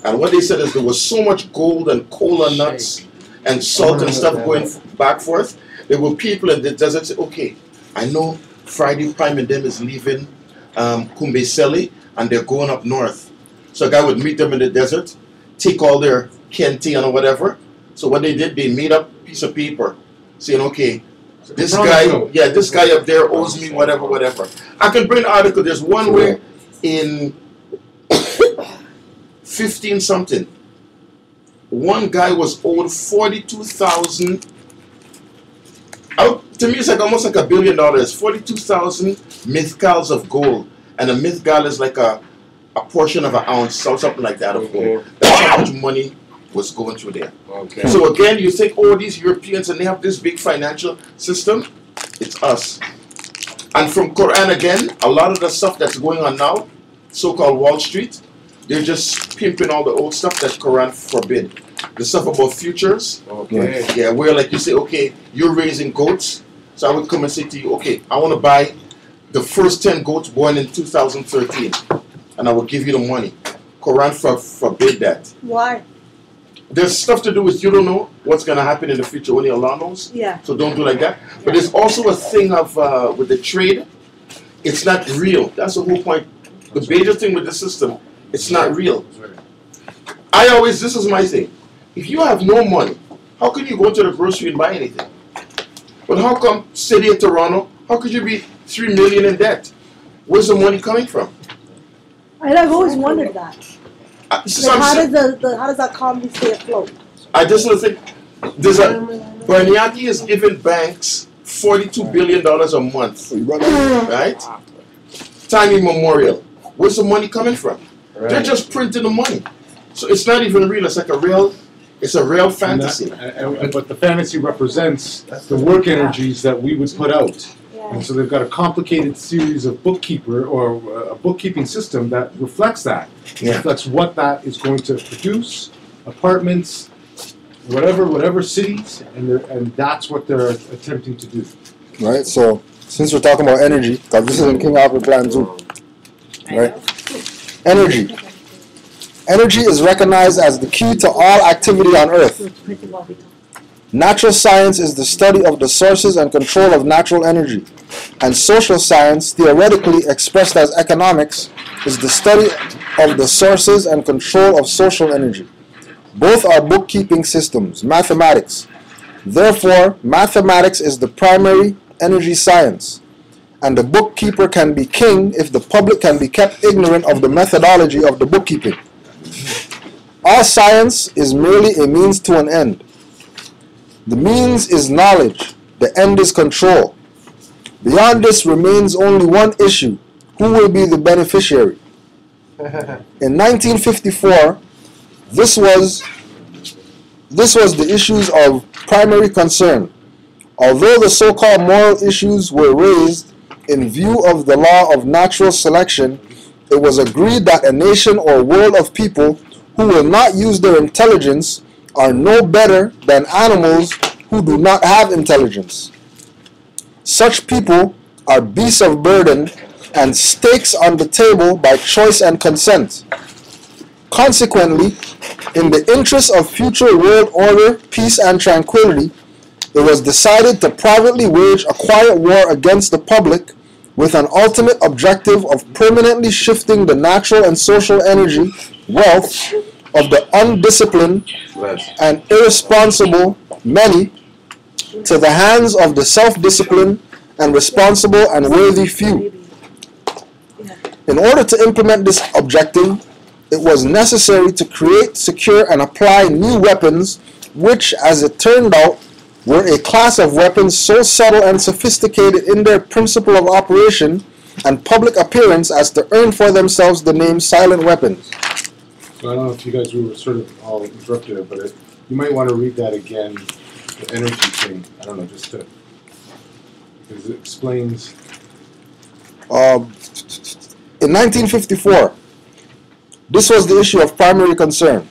And what they said is there was so much gold and cola nuts and salt and stuff going back forth. There were people in the desert say, okay, I know Friday Prime and them is leaving Kumbeseli and they're going up north. So a guy would meet them in the desert, take all their kente and whatever. So what they did, they made up a piece of paper saying, okay, this guy up there owes me whatever. I can bring an article. There's one where in 15 something, one guy was owed 42,000. To me, it's like almost like $1 billion. 42,000 mithqals of gold, and a mithqal is like a portion of an ounce or something like that of gold. That's how much money was going through there. Okay. So again, you think, oh, these Europeans and they have this big financial system. It's us. And from Quran again, a lot of the stuff that's going on now, so-called Wall Street, they're just pimping all the old stuff that Quran forbid. The stuff about futures. Okay. Yeah, where like you say, okay, you're raising goats. So I would come and say to you, okay, I want to buy the first 10 goats born in 2013. And I will give you the money. Quran forbid that. Why? There's stuff to do with you don't know what's going to happen in the future. Only Allah knows. Yeah. So don't do like that. But there's also a thing of with the trade. It's not real. That's the whole point. The major thing with the system, it's not real. This is my thing. If you have no money, how can you go to the grocery and buy anything? But how come city of Toronto, how could you be 3 million in debt? Where's the money coming from? And I've always wondered that. How does that economy stay afloat? I just want to think, Berniaki is giving banks $42 billion a month, right? Time immemorial. Where's the money coming from? Right. They're just printing the money. So it's not even real. It's like it's a real fantasy. But the fantasy represents the work energies that we would put out. Yeah. And so they've got a complicated series of a bookkeeping system that reflects that. Yeah. Reflects what that is going to produce, apartments, whatever cities, and that's what they're attempting to do. Right. So since we're talking about energy, because this is in King Alfred Plan too. Right. Energy. Energy is recognized as the key to all activity on Earth. Natural science is the study of the sources and control of natural energy, and social science, theoretically expressed as economics, is the study of the sources and control of social energy. Both are bookkeeping systems, mathematics. Therefore, mathematics is the primary energy science, and the bookkeeper can be king if the public can be kept ignorant of the methodology of the bookkeeping. All science is merely a means to an end. The means is knowledge, the end is control. Beyond this remains only one issue: who will be the beneficiary? In 1954, this was the issues of primary concern. Although the so-called moral issues were raised in view of the law of natural selection, it was agreed that a nation or world of people who will not use their intelligence are no better than animals who do not have intelligence. Such people are beasts of burden and stakes on the table by choice and consent. Consequently, in the interest of future world order, peace, and tranquility, it was decided to privately wage a quiet war against the public with an ultimate objective of permanently shifting the natural and social energy, wealth, of the undisciplined and irresponsible many to the hands of the self-disciplined and responsible and worthy few. In order to implement this objective, it was necessary to create, secure, and apply new weapons, which, as it turned out, were a class of weapons so subtle and sophisticated in their principle of operation and public appearance as to earn for themselves the name silent weapons. So I don't know if you guys were sort of all interrupted, but you might want to read that again, the energy thing. I don't know, just to, because it explains. In 1954, this was the issue of primary concern.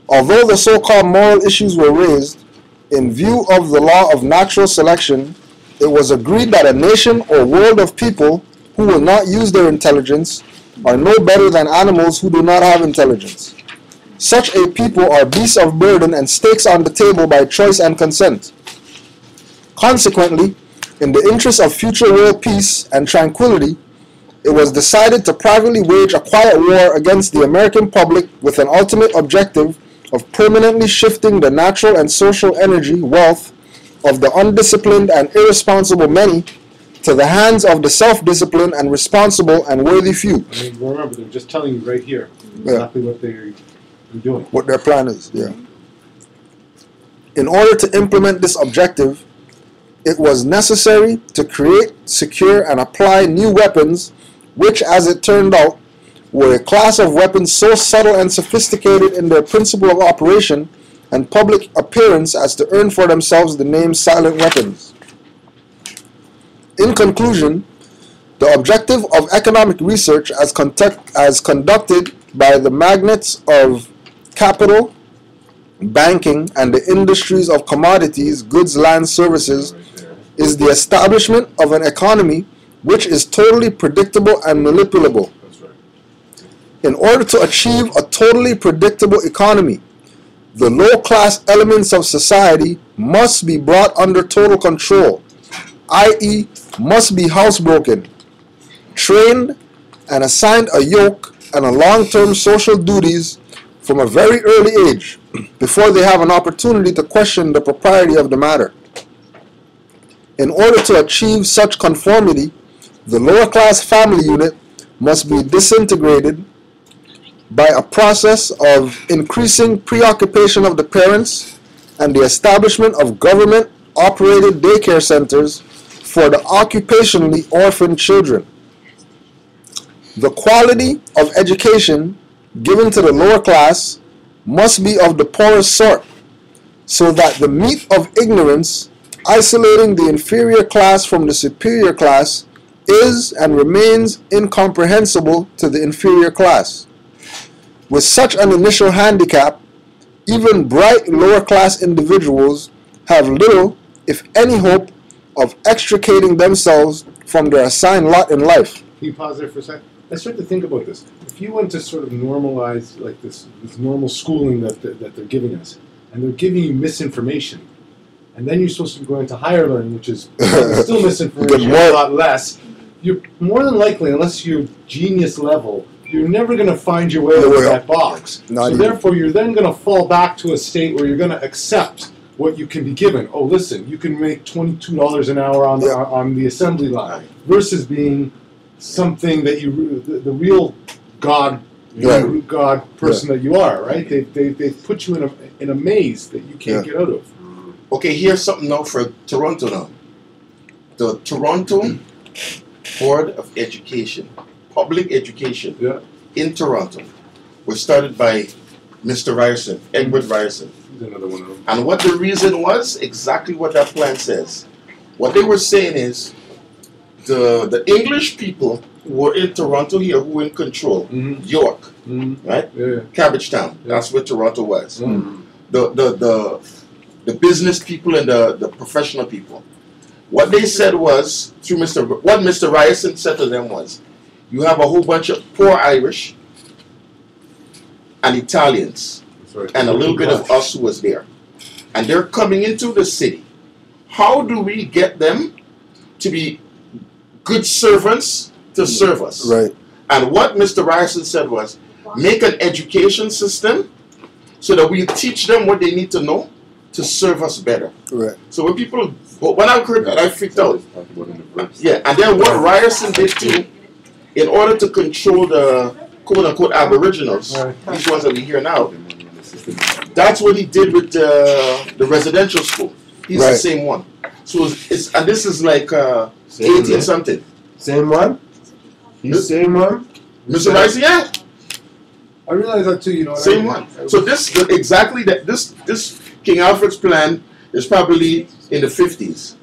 Although the so-called moral issues were raised, in view of the law of natural selection, it was agreed that a nation or world of people who will not use their intelligence are no better than animals who do not have intelligence. Such a people are beasts of burden and stakes on the table by choice and consent. Consequently, in the interest of future world peace and tranquility, it was decided to privately wage a quiet war against the American public with an ultimate objective of permanently shifting the natural and social energy, wealth, of the undisciplined and irresponsible many to the hands of the self-disciplined and responsible and worthy few. I mean, remember, they're just telling you right here exactly what they're doing. What their plan is, yeah. In order to implement this objective, it was necessary to create, secure, and apply new weapons, which, as it turned out, were a class of weapons so subtle and sophisticated in their principle of operation and public appearance as to earn for themselves the name silent weapons. In conclusion, the objective of economic research as conducted by the magnates of capital, banking, and the industries of commodities, goods, land, services, is the establishment of an economy which is totally predictable and manipulable. In order to achieve a totally predictable economy, the low-class elements of society must be brought under total control, i.e., must be housebroken, trained, and assigned a yoke and a long-term social duties from a very early age, before they have an opportunity to question the propriety of the matter. In order to achieve such conformity, the lower-class family unit must be disintegrated by a process of increasing preoccupation of the parents and the establishment of government-operated daycare centers for the occupationally orphaned children. The quality of education given to the lower class must be of the poorest sort, so that the meat of ignorance, isolating the inferior class from the superior class, is and remains incomprehensible to the inferior class. With such an initial handicap, even bright lower-class individuals have little, if any, hope of extricating themselves from their assigned lot in life. Can you pause there for a second? Let's start to think about this. If you went to sort of normalize like this normal schooling that they're giving us, and they're giving you misinformation, and then you're supposed to be going to higher learning, which is still misinformation, a lot less, you're more than likely, unless you're genius level, you're never going to find your way out of that box. So therefore, you're then going to fall back to a state where you're going to accept what you can be given. Oh, listen, you can make $22 an hour on the assembly line, versus being something that the real God. God person that you are, right? They put you in a maze that you can't get out of. Okay, here's something now for Toronto now. The Toronto Board of Education, public education in Toronto, was started by Mr. Ryerson, Edward Ryerson. He's another one of them. And what the reason was, exactly what that plan says. What they were saying is, the English people who were in Toronto here, who were in control, York, right? Yeah. Cabbagetown, that's where Toronto was. Mm. The business people and the professional people. What they said was, what Mr. Ryerson said to them was, you have a whole bunch of poor Irish and Italians and a little bit of us who was there. And they're coming into the city. How do we get them to be good servants to serve us? Right. And what Mr. Ryerson said was, make an education system so that we teach them what they need to know to serve us better. Right. So when I heard that, I freaked out. Yeah, and then what Ryerson did too, in order to control the quote-unquote aboriginals, these ones that we hear now, that's what he did with the residential school. He's the same one. So and this is like 18 something. Same one? He's same one? Mr. Ryerson, yeah. I realize that too, you know. Same one. So this King Alfred's plan is probably in the 50s.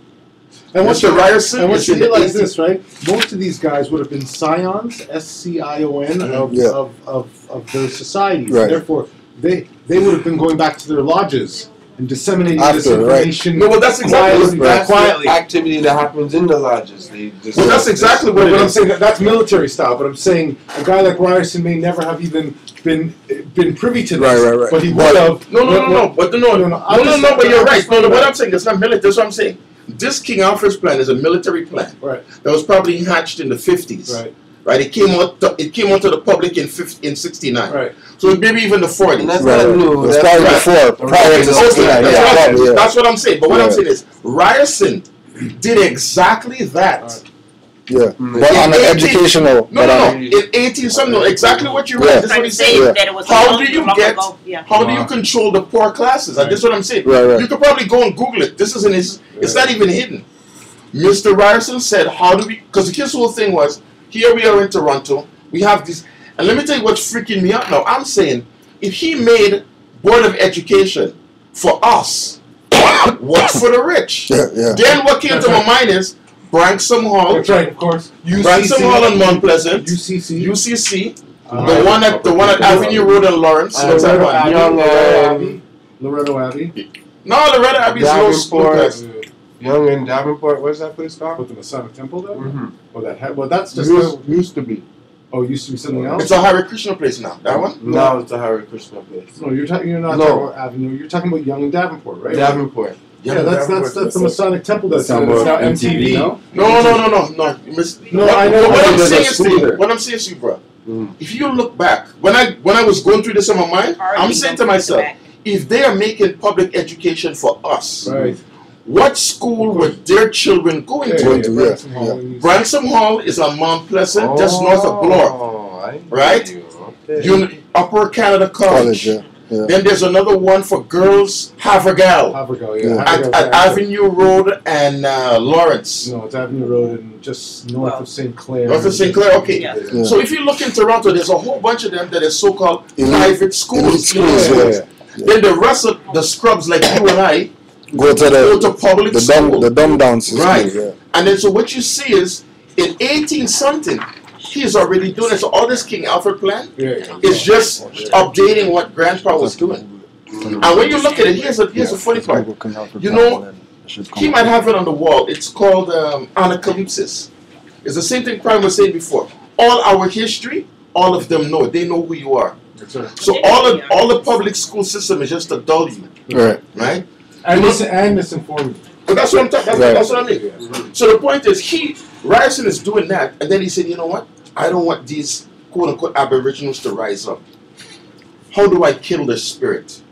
And once Mr. Ryerson you in the realize 80s. this, right? Most of these guys would have been scions, S-C-I-O-N, of their societies. Right. Therefore, they would have been going back to their lodges and disseminating this After, right. information. No, but that's exactly Quietly. Activity that happens in the lodges. Well, that's exactly what it But I'm is. saying that's military style. But I'm saying a guy like Ryerson may never have even been privy to this. Right. But he would have. But you're right. No, what I'm saying, it's not military. That's what I'm saying. This King Alfred's plan is a military plan. Right. That was probably hatched in the 50s. Right. Right. It came out to the public in 69. Right. So maybe even the 40s. And that's Right. not new. It's That's probably before, prior to Okay, 69. that's what I'm saying. But what I'm saying is, Ryerson did exactly that. Yeah. Mm. But on an 18 educational. No. In 18 something, no, exactly what you read. Yeah. That's what Trying to he's say saying. that it was How long- do you long get? ago. Yeah. How do you control the poor classes? That's what I'm saying. Right. You could probably go and Google it. This isn't. It's not even hidden. Mr. Ryerson said, "How do we?" Because his whole thing was, here we are in Toronto. We have this, and let me tell you what's freaking me out now. I'm saying, if he made Board of Education for us, what's for the rich? Yeah. Then what came to my mind is Branksome Hall. That's right, of course. Branksome Hall in Mount Pleasant. UCC. UCC. The one at Avenue Road in Lawrence. What's that one? Loretto Abbey. No, Loretta Abbey's Davenport. Young and Davenport, what's that place called? With the Masonic Temple there? Mm-hmm. Well, that's just... Used to be. Oh, it used to be something else? It's a Hare Krishna place now. That one? Now it's a Hare Krishna place. No, you're not talking about Avenue. You're talking about Young and Davenport, right? Davenport. Yeah, that's the Masonic Temple that's That's now on MTV. MTV. No. You missed- No, what, I know. What I'm There's a saying is, school there. what I'm saying is, bro. Mm. If you look back, when I was going through this in my mind, I'm saying to myself, if they are making public education for us, Right. what school were their children going to? Branksome Hall. Branksome Hall is on Mount Pleasant, just north of Bloor. Right? Upper Canada College. Yeah. Then there's another one for girls, Havergal. Havergal, Yeah. At Avenue Road and Lawrence. No, it's Avenue Road and just north of St. Clair. North of St. Clair, okay. Yeah. Yeah. So if you look in Toronto, there's a whole bunch of them that is so-called Elite- private schools. elite schools, yeah. Then the rest of the scrubs like you and I Go to go to public school. the dumb down system. Right. Yeah. And then so what you see is, in 18 something, he's already doing it. So all this King Alfred plan is just updating what Grandpa was doing. And when you look at it, here's a funny part. You know, he might have it on the wall. It's called anacalypsis. It's the same thing Prime was saying before. All our history, all of them know. They know who you are. So all the public school system is just to dull you. Right? And misinform you. But that's what I'm talking. That's what I mean. So the point is, Ryerson is doing that, and then he said, you know what? I don't want these quote unquote Aboriginals to rise up. How do I kill their spirit?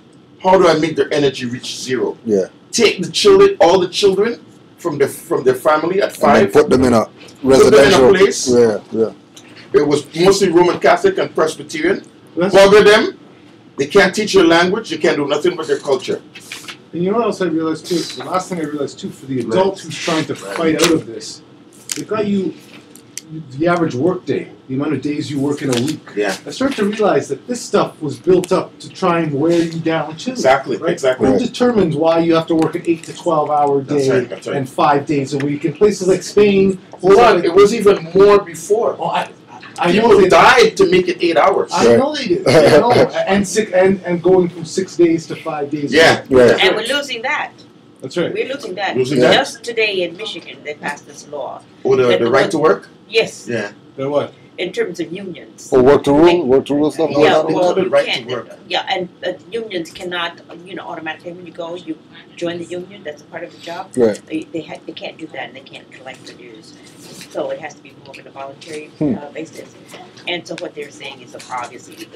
how do I make their energy reach zero? Yeah. Take the children, all the children from their family at And 5, then put them in a put them in residential a place. Yeah, yeah. It was mostly Roman Catholic and Presbyterian. That's- Bugger them. They can't teach your language. You can't do nothing but their culture. And you know what else I realized too? The last thing I realized too, for the adult who's trying to fight out of this, they've got you the average work day, the amount of days you work in a week. Yeah. I started to realize that this stuff was built up to try and wear you down too. Exactly. Right? Exactly. Who determines why you have to work an 8 to 12-hour day That's right. and 5 days a week in places like Spain? Hold on. It was even more before. Oh, I People know they died to make it 8 hours. I know they did. I know. And going from 6 days to 5 days. Yeah. Right. And we're losing that. That's right. We're losing that. Losing that? Just today in Michigan, they passed this law. Or the right to work. Yes, Yeah. They're what? in terms of unions. For work to rule stuff like Yeah, that? they well, call it you right can't. to work. Yeah, and unions cannot, automatically when you go, you join the union. That's a part of the job. Right. They can't do that, and they can't collect the dues. So it has to be more on a voluntary basis. And so what they're saying is that obviously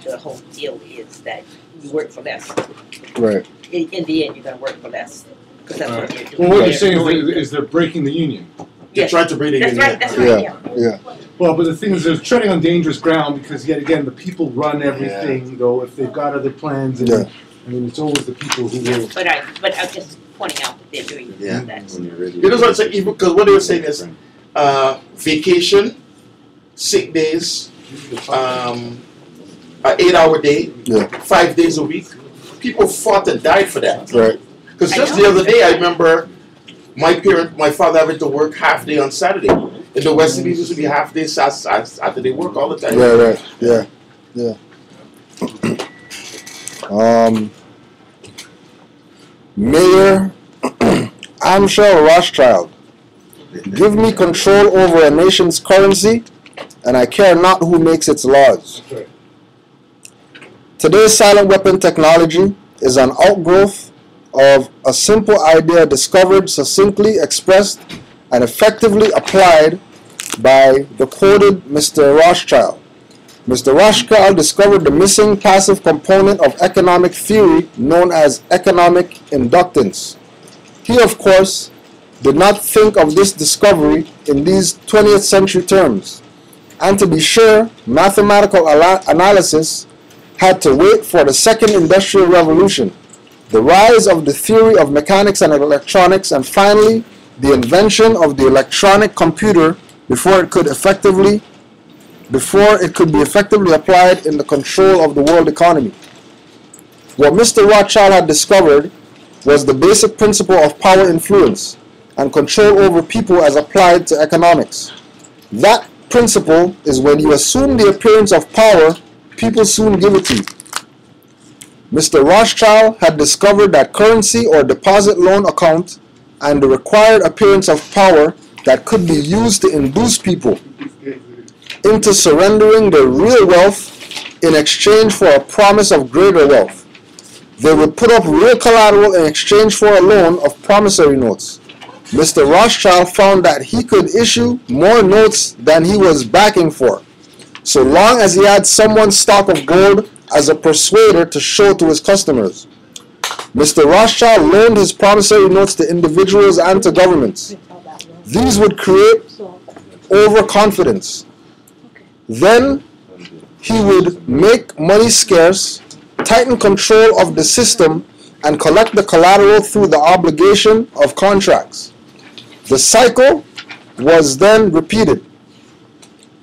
the whole deal is that you work for less. Right. In the end, you're going to work for less because that's what they're doing. Well, what you're They're saying doing- is they're breaking the union. They Yes. tried to bring it That's in. right. That's right. Yeah. Yeah. Yeah. Well, but the thing is, they're treading on dangerous ground because, yet again, the people run everything. Though, if they've got other plans, and, Yeah. I mean, it's always the people who will. But I'm just pointing out that they're doing Yeah. that. You know what I'm saying? Even because what they were saying is vacation, sick days, an 8-hour day, Yeah. 5 days a week. People fought and died for that. Right. Because I just know. the other day, I remember my father having to work half day on Saturday. In the West Indies, it used to be half day Saturday work all the time. Right, right. Yeah. Yeah. Mayor Amschel Rothschild, give me control over a nation's currency, and I care not who makes its laws. Today's silent weapon technology is an outgrowth of a simple idea discovered, succinctly expressed, and effectively applied by the quoted Mr. Rothschild. Mr. Rothschild discovered the missing passive component of economic theory known as economic inductance. He, of course, did not think of this discovery in these 20th century terms, and to be sure, mathematical analysis had to wait for the Second Industrial Revolution, the rise of the theory of mechanics and electronics, and finally, the invention of the electronic computer before it could be effectively applied in the control of the world economy. What Mr. Rothschild had discovered was the basic principle of power influence and control over people as applied to economics. That principle is when you assume the appearance of power, people soon give it to you. Mr. Rothschild had discovered that currency or deposit loan account and the required appearance of power that could be used to induce people into surrendering their real wealth in exchange for a promise of greater wealth. They would put up real collateral in exchange for a loan of promissory notes. Mr. Rothschild found that he could issue more notes than he was backing for, so long as he had someone's stock of gold as a persuader to show to his customers. Mr. Rothschild loaned his promissory notes to individuals and to governments. These would create overconfidence. Then he would make money scarce, tighten control of the system, and collect the collateral through the obligation of contracts. The cycle was then repeated.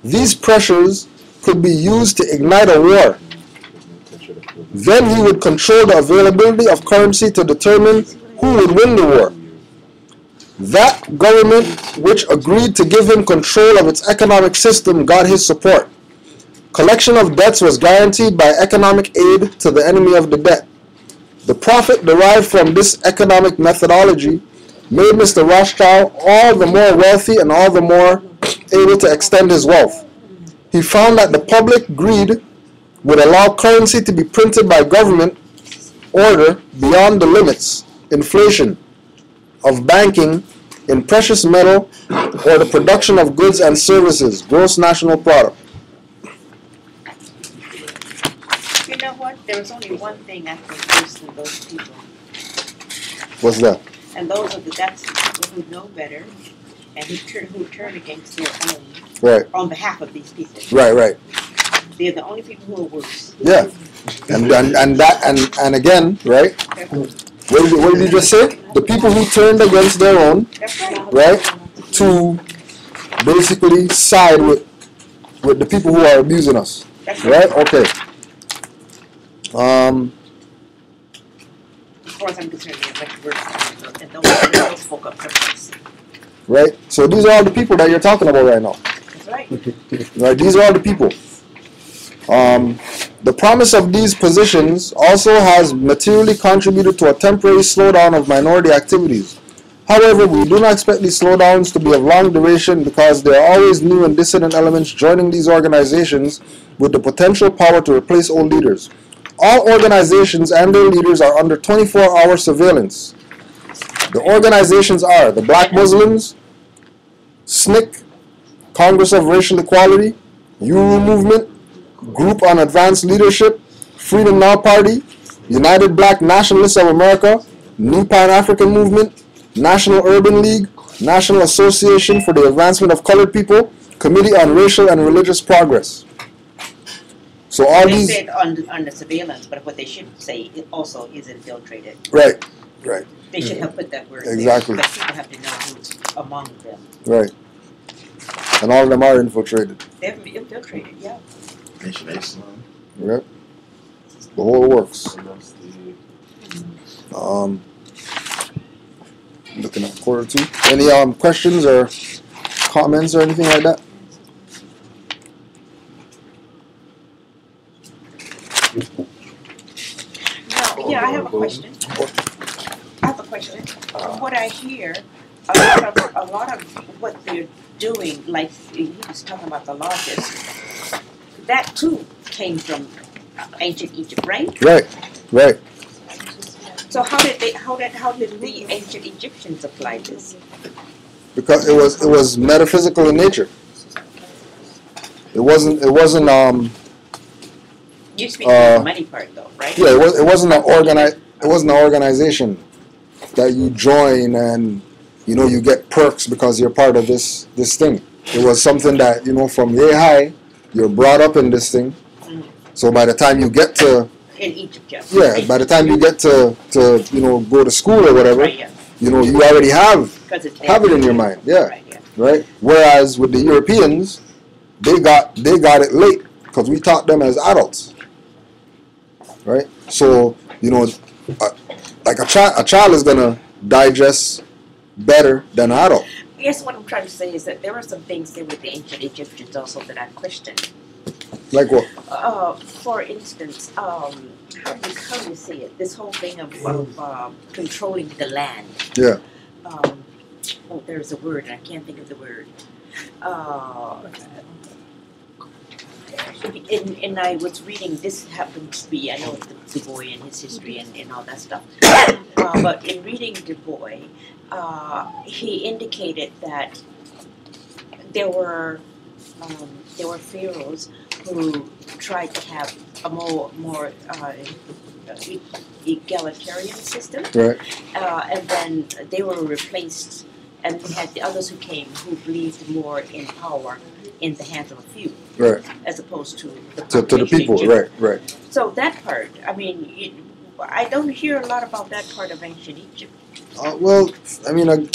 These pressures could be used to ignite a war. Then he would control the availability of currency to determine who would win the war. That government which agreed to give him control of its economic system got his support. Collection of debts was guaranteed by economic aid to the enemy of the debt. The profit derived from this economic methodology made Mr. Rothschild all the more wealthy and all the more able to extend his wealth. He found that the public greed would allow currency to be printed by government order beyond the limits, inflation, of banking in precious metal or the production of goods and services, gross national product. You know what? There was only one thing I think worse than those people. What's that? And that's the people who know better and who turn against their own Right. on behalf of these people. Right. They're the only people who are worse. Yeah. And again, right? What did you just say? The people who turned against their own, That's right. right? To basically side with the people who are abusing us. That's Right? Okay. As far as I'm concerned, they're much worse than those folk up first. Right? So these are all the people that you're talking about right now. That's right. Right? These are all the people. The promise of these positions also has materially contributed to a temporary slowdown of minority activities. However, we do not expect these slowdowns to be of long duration because there are always new and dissident elements joining these organizations with the potential power to replace old leaders. All organizations and their leaders are under 24-hour surveillance. The organizations are the Black Muslims, SNCC, Congress of Racial Equality, Uru Movement, Group on Advanced Leadership, Freedom Now Party, United Black Nationalists of America, New Pan-African Movement, National Urban League, National Association for the Advancement of Colored People, Committee on Racial and Religious Progress. So all They these... said under surveillance, but what they should say it also is infiltrated. Right. They should have put that word Exactly. there, but people have to know who's among them. Right. And all of them are infiltrated. They're infiltrated, yeah. Nation Islam. Right. The whole works. Looking at quarter two. Any questions or comments or anything like that? No, yeah, I have a question. From what I hear, a lot of what they're doing, like he was talking about the lodges, that too came from ancient Egypt, right? Right. So how did the ancient Egyptians apply this? Because it was metaphysical in nature. It wasn't You speak of the money part though, right? yeah, it wasn't an organization that you join and you get perks because you're part of this thing. It was something that, from yay high, you're brought up in this thing. So by the time you get to In Egypt, yes. yeah, by the time you get to go to school or whatever, Right, yeah. you already have It's it in your mind. Yeah. Right, yeah. Right? Whereas with the Europeans, they got it late because we taught them as adults. Right? So, like a child is gonna digest better than an adult. I guess what I'm trying to say is that there are some things there with the ancient Egyptians also that I question. Like what? For instance, how do you say it? This whole thing of controlling the land. Yeah. There's a word, and I can't think of the word. And I was reading, this happens to be, I know Du Bois and his history and all that stuff. But in reading Du Bois, he indicated that there were pharaohs who tried to have a more egalitarian system, Right. and then they were replaced, and we had the others who came who believed more in power in the hands of a few, Right. as opposed to the To the population in people. general. Right. So that part, I mean, I don't hear a lot about that part of ancient Egypt. Well, I mean,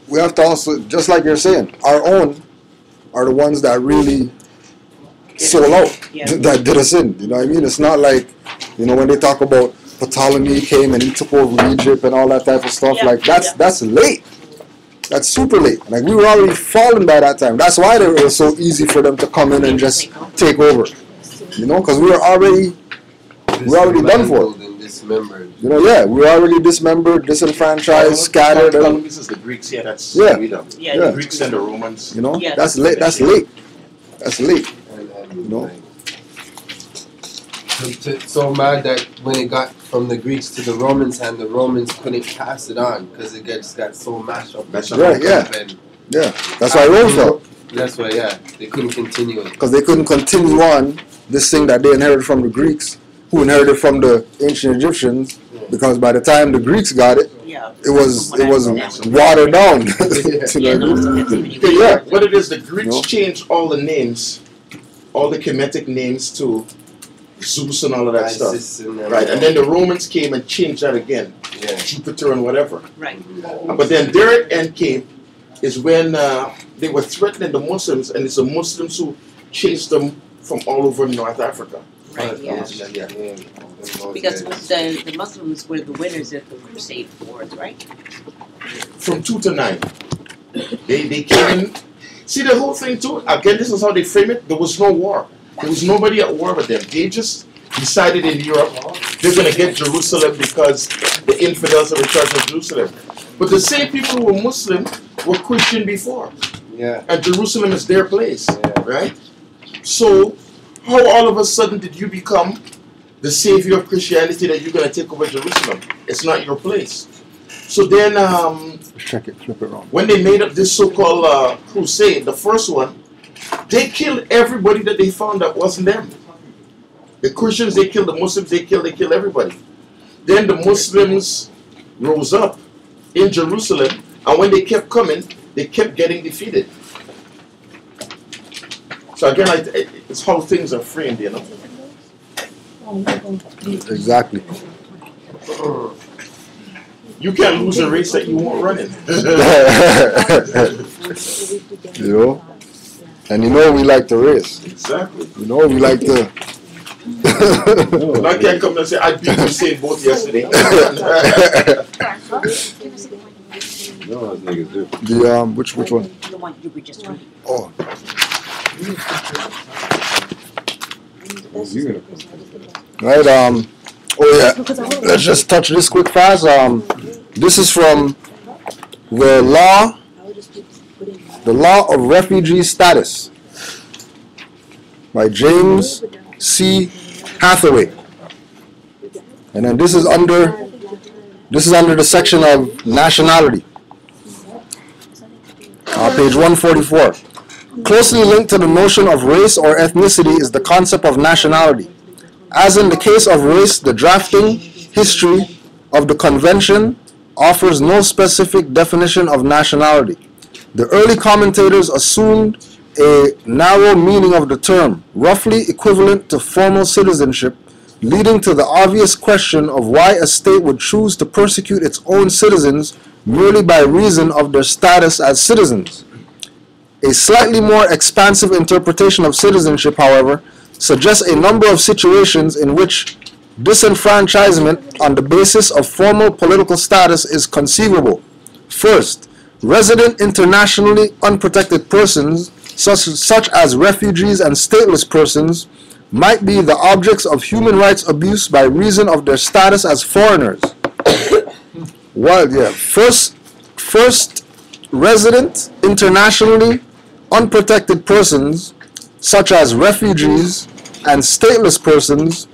we have to also, just like you're saying, our own are the ones that really sold out, Yeah. that did us in. You know what I mean? It's not like, when they talk about Ptolemy came and he took over Egypt and all that type of stuff. Yeah, Like that's yeah. late. That's super late. Like we were already fallen by that time. That's why it was so easy for them to come in and just take over. Because we were already done for. And dismembered. We were already dismembered, disenfranchised, scattered. And, This is the Greeks here. That's Yeah. freedom. Yeah. The Greeks and the Romans. Yeah, that's late. That's late. That's late. And so mad that when it got from the Greeks to the Romans' hand, the Romans couldn't pass it on because it just got so mashed up. Right, yeah. And Yeah. That's why Rome fell. that's why, they couldn't continue it. Because they couldn't continue on this thing that they inherited from the Greeks, who inherited from the ancient Egyptians, because by the time the Greeks got it, Yeah. it was watered down. Yeah, no, so that's even Okay, yeah, what it is, the Greeks No. changed all the names, all the Kemetic names to Zeus and all of that stuff. Isis and them. Right, and then the Romans came and changed that again, Yeah. Jupiter and whatever. Right. But then their end came is when they were threatening the Muslims, and it's the Muslims who chased them from all over North Africa. Right, yeah. Because the Muslims were the winners of the Crusade wars, right? From 2 to 9. They came in. See the whole thing too? Again, this is how they frame it. There was no war. There was nobody at war with them. They just decided in Europe they're going to get Jerusalem because the infidels are in charge of Jerusalem. But the same people who were Muslim were Christian before. Yeah. And Jerusalem is their place. Yeah. Right? So, how all of a sudden did you become the savior of Christianity that you're going to take over Jerusalem? It's not your place. So then, Check it, flip it around. when they made up this so-called crusade, the first one, they killed everybody that they found that wasn't them. The Christians, they killed. The Muslims, they killed everybody. Then the Muslims rose up in Jerusalem, and when they kept coming, they kept getting defeated. So again, it's how things are framed, you know. Exactly. You can't lose a race that you won't run in. You know? And you know we like to race. Exactly. You know we like to. I can't come and say I beat Hussein both yesterday. No, those niggas do. The which one? The one you were just reading. Oh, You right. Oh yeah. Let's just touch this quick fast. This is from the law of refugee status by James C. Hathaway. And then this is under the section of nationality. Page 144. Closely linked to the notion of race or ethnicity is the concept of nationality. As in the case of race, the drafting history of the convention offers no specific definition of nationality. The early commentators assumed a narrow meaning of the term, roughly equivalent to formal citizenship, leading to the obvious question of why a state would choose to persecute its own citizens merely by reason of their status as citizens. A slightly more expansive interpretation of citizenship, however, suggests a number of situations in which disenfranchisement on the basis of formal political status is conceivable. First, resident internationally unprotected persons, such as refugees and stateless persons, might be the objects of human rights abuse by reason of their status as foreigners. First, resident internationally unprotected persons, such as refugees and stateless persons,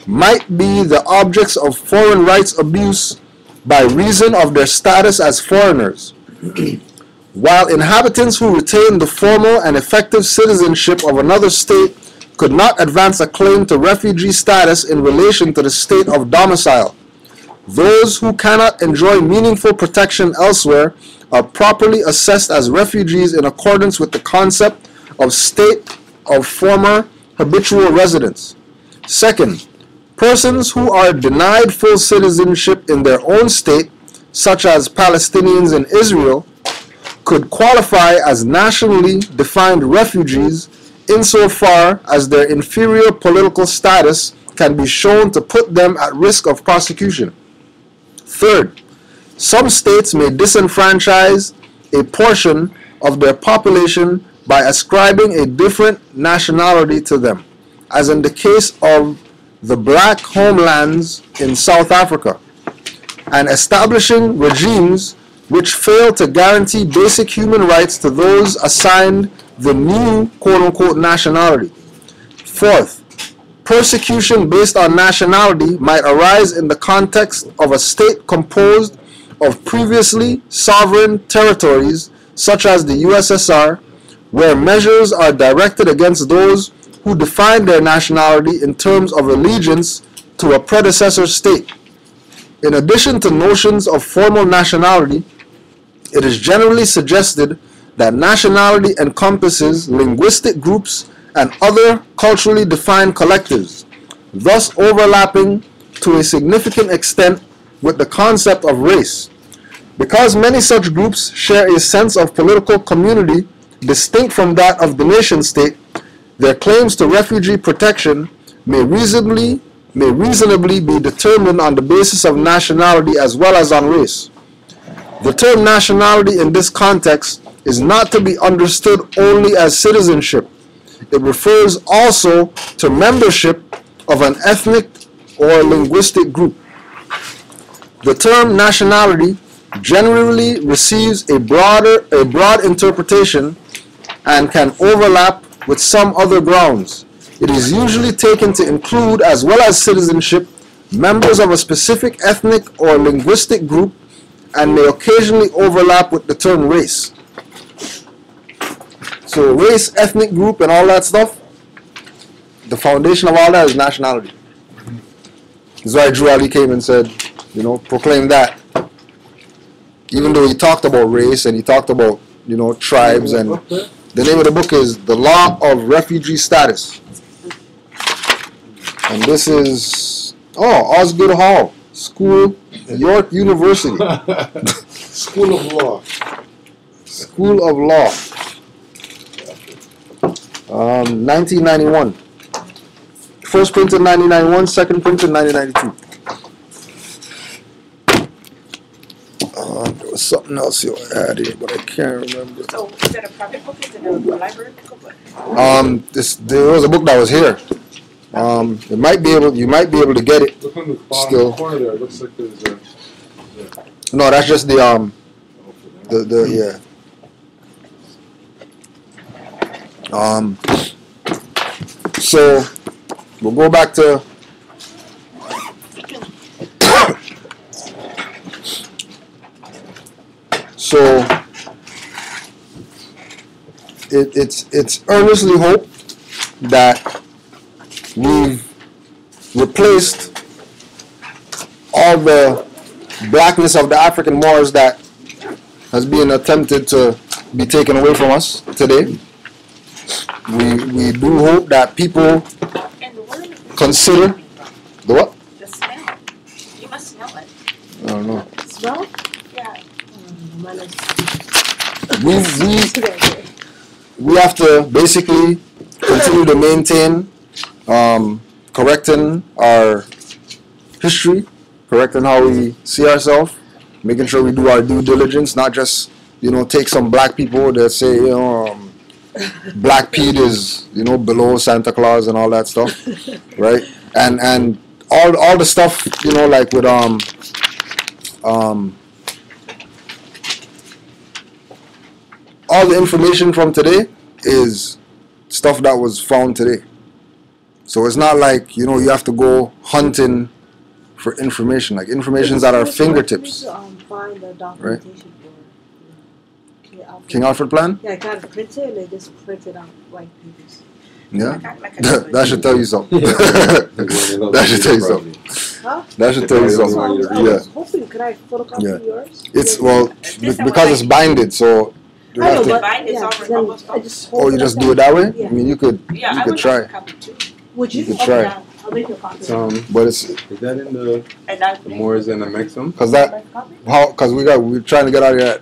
might be the objects of foreign rights abuse by reason of their status as foreigners. While inhabitants who retain the formal and effective citizenship of another state could not advance a claim to refugee status in relation to the state of domicile, those who cannot enjoy meaningful protection elsewhere are properly assessed as refugees in accordance with the concept of state of former habitual residence. Second, persons who are denied full citizenship in their own state, such as Palestinians in Israel, could qualify as nationally defined refugees insofar as their inferior political status can be shown to put them at risk of prosecution. Third, some states may disenfranchise a portion of their population by ascribing a different nationality to them, as in the case of the black homelands in South Africa, and establishing regimes which fail to guarantee basic human rights to those assigned the new quote-unquote nationality. Fourth, persecution based on nationality might arise in the context of a state composed of previously sovereign territories, such as the USSR, where measures are directed against those who define their nationality in terms of allegiance to a predecessor state. In addition to notions of formal nationality, it is generally suggested that nationality encompasses linguistic groups and other culturally defined collectives, thus overlapping to a significant extent with the concept of race. Because many such groups share a sense of political community distinct from that of the nation state, their claims to refugee protection may reasonably be determined on the basis of nationality as well as on race. The term nationality in this context is not to be understood only as citizenship. It refers also to membership of an ethnic or linguistic group. The term nationality generally receives a broad interpretation and can overlap with some other grounds. It is usually taken to include, as well as citizenship, members of a specific ethnic or linguistic group, and may occasionally overlap with the term race. So race, ethnic group, and all that stuff, the foundation of all that is nationality. That's why Drew Ali came and said, proclaim that. Even though he talked about race and he talked about, tribes, and the name of the book is The Law of Refugee Status. And this is, Osgood Hall School, York University. School of Law. School of Law. 1991. First printed 1991, second printed 1992. There was something else you had here, but I can't remember. So is that a private book? Is it a library book? There was a book that was here. You might be able to get it. Look on the bottom Still. corner there. It looks like there's a. No, that's just the yeah. So we'll go back to so it's earnestly hoped that we've replaced all the blackness of the African Moors that has been attempted to be taken away from us today. We do hope that people And the word consider the what? the smell. You must smell it. I don't know. Smell? Yeah. We have to basically continue to maintain correcting our history, correcting how we see ourselves, making sure we do our due diligence, not just take some black people that say Black Pete is below Santa Claus and all that stuff, right? And all the stuff like with all the information from today is stuff that was found today. So it's not like you have to go hunting for information. Like information's at our fingertips. Find the documentation for King Alfred Plan? Yeah, I got it printed and they just printed out white papers. Yeah. Like That should tell you something. That should tell you something. Huh? That should tell you So I something. was Yeah. hoping, could I photocopy Yeah. yours? It's because it's binded, so you I have know, to. but Bind is yeah, already then almost I just Oh, hold you it just like do it that way? Yeah. I mean, you could Yeah, I could would try, like a copy too. Would you? could Okay, try. I'll make you a copy. but it's Is that in the And I Moors and the Mexum? because we're trying to get out of that.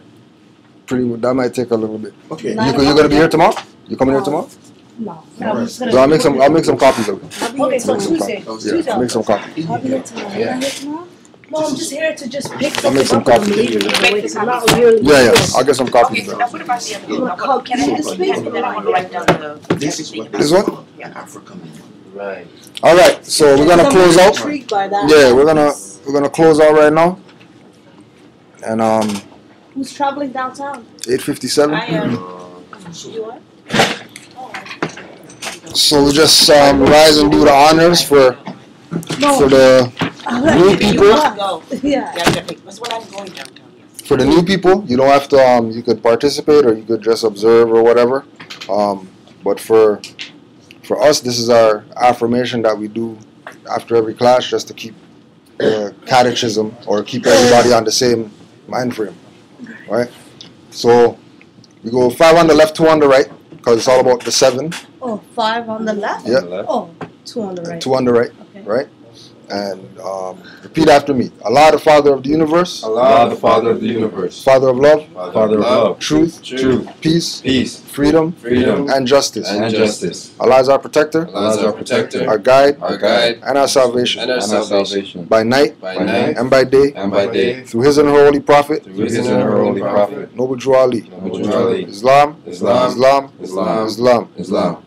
That might take a little bit. Okay. You're gonna be here tomorrow? You coming here tomorrow? No. I'm just gonna So I'll make some copies of it. Okay, so Make some Tuesday. copies. Tuesday. Yeah, make some copies. I'll be here tomorrow. You're not here tomorrow? No, I'm just here to just pick I'll make something some up and I'm copies. leaving. You I'm make waiting. the I'm not copies. really. Yeah, I'll get some Okay, copies. so Of now it. what about the other You wanna book? call- Can I keep have the the space space and then I want to write down the This is what This one? the Africa means. Right. All right, so we're gonna close out. Intrigued by that. Yeah, we're gonna close out right now. And Who's traveling downtown? 8:57. I am. You are? So we just rise and do the honors for the new You people. want to go? Yeah. That's what I'm going downtown. Yes. For the new people, you don't have to. You could participate or you could just observe or whatever. But for For us, this is our affirmation that we do after every class, just to keep the catechism or keep everybody on the same mind frame, right? So we go 5 on the left, 2 on the right, because it's all about the 7. Oh, 5 on the left? Yeah. Oh, 2 on the right. 2 on the right, Okay. right? And repeat after me. Allah, the Father of the universe. Allah, the Father of the universe. Father of love. Father of love. Truth. Truth. Peace. Peace. Freedom. Freedom. And justice. And justice. Allah is our protector. Allah is our protector. Our guide. Our guide. And our salvation. And our salvation. By night. By night. And by day. And by day. Through His and her holy prophet. Through His and her holy prophet. Noble Drew Ali. Noble Drew Ali. Islam. Islam. Islam. Islam. Islam. Islam.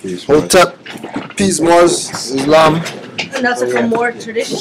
Peace. Hotep. Peace, Moors. Islam. And that's like a more tradition.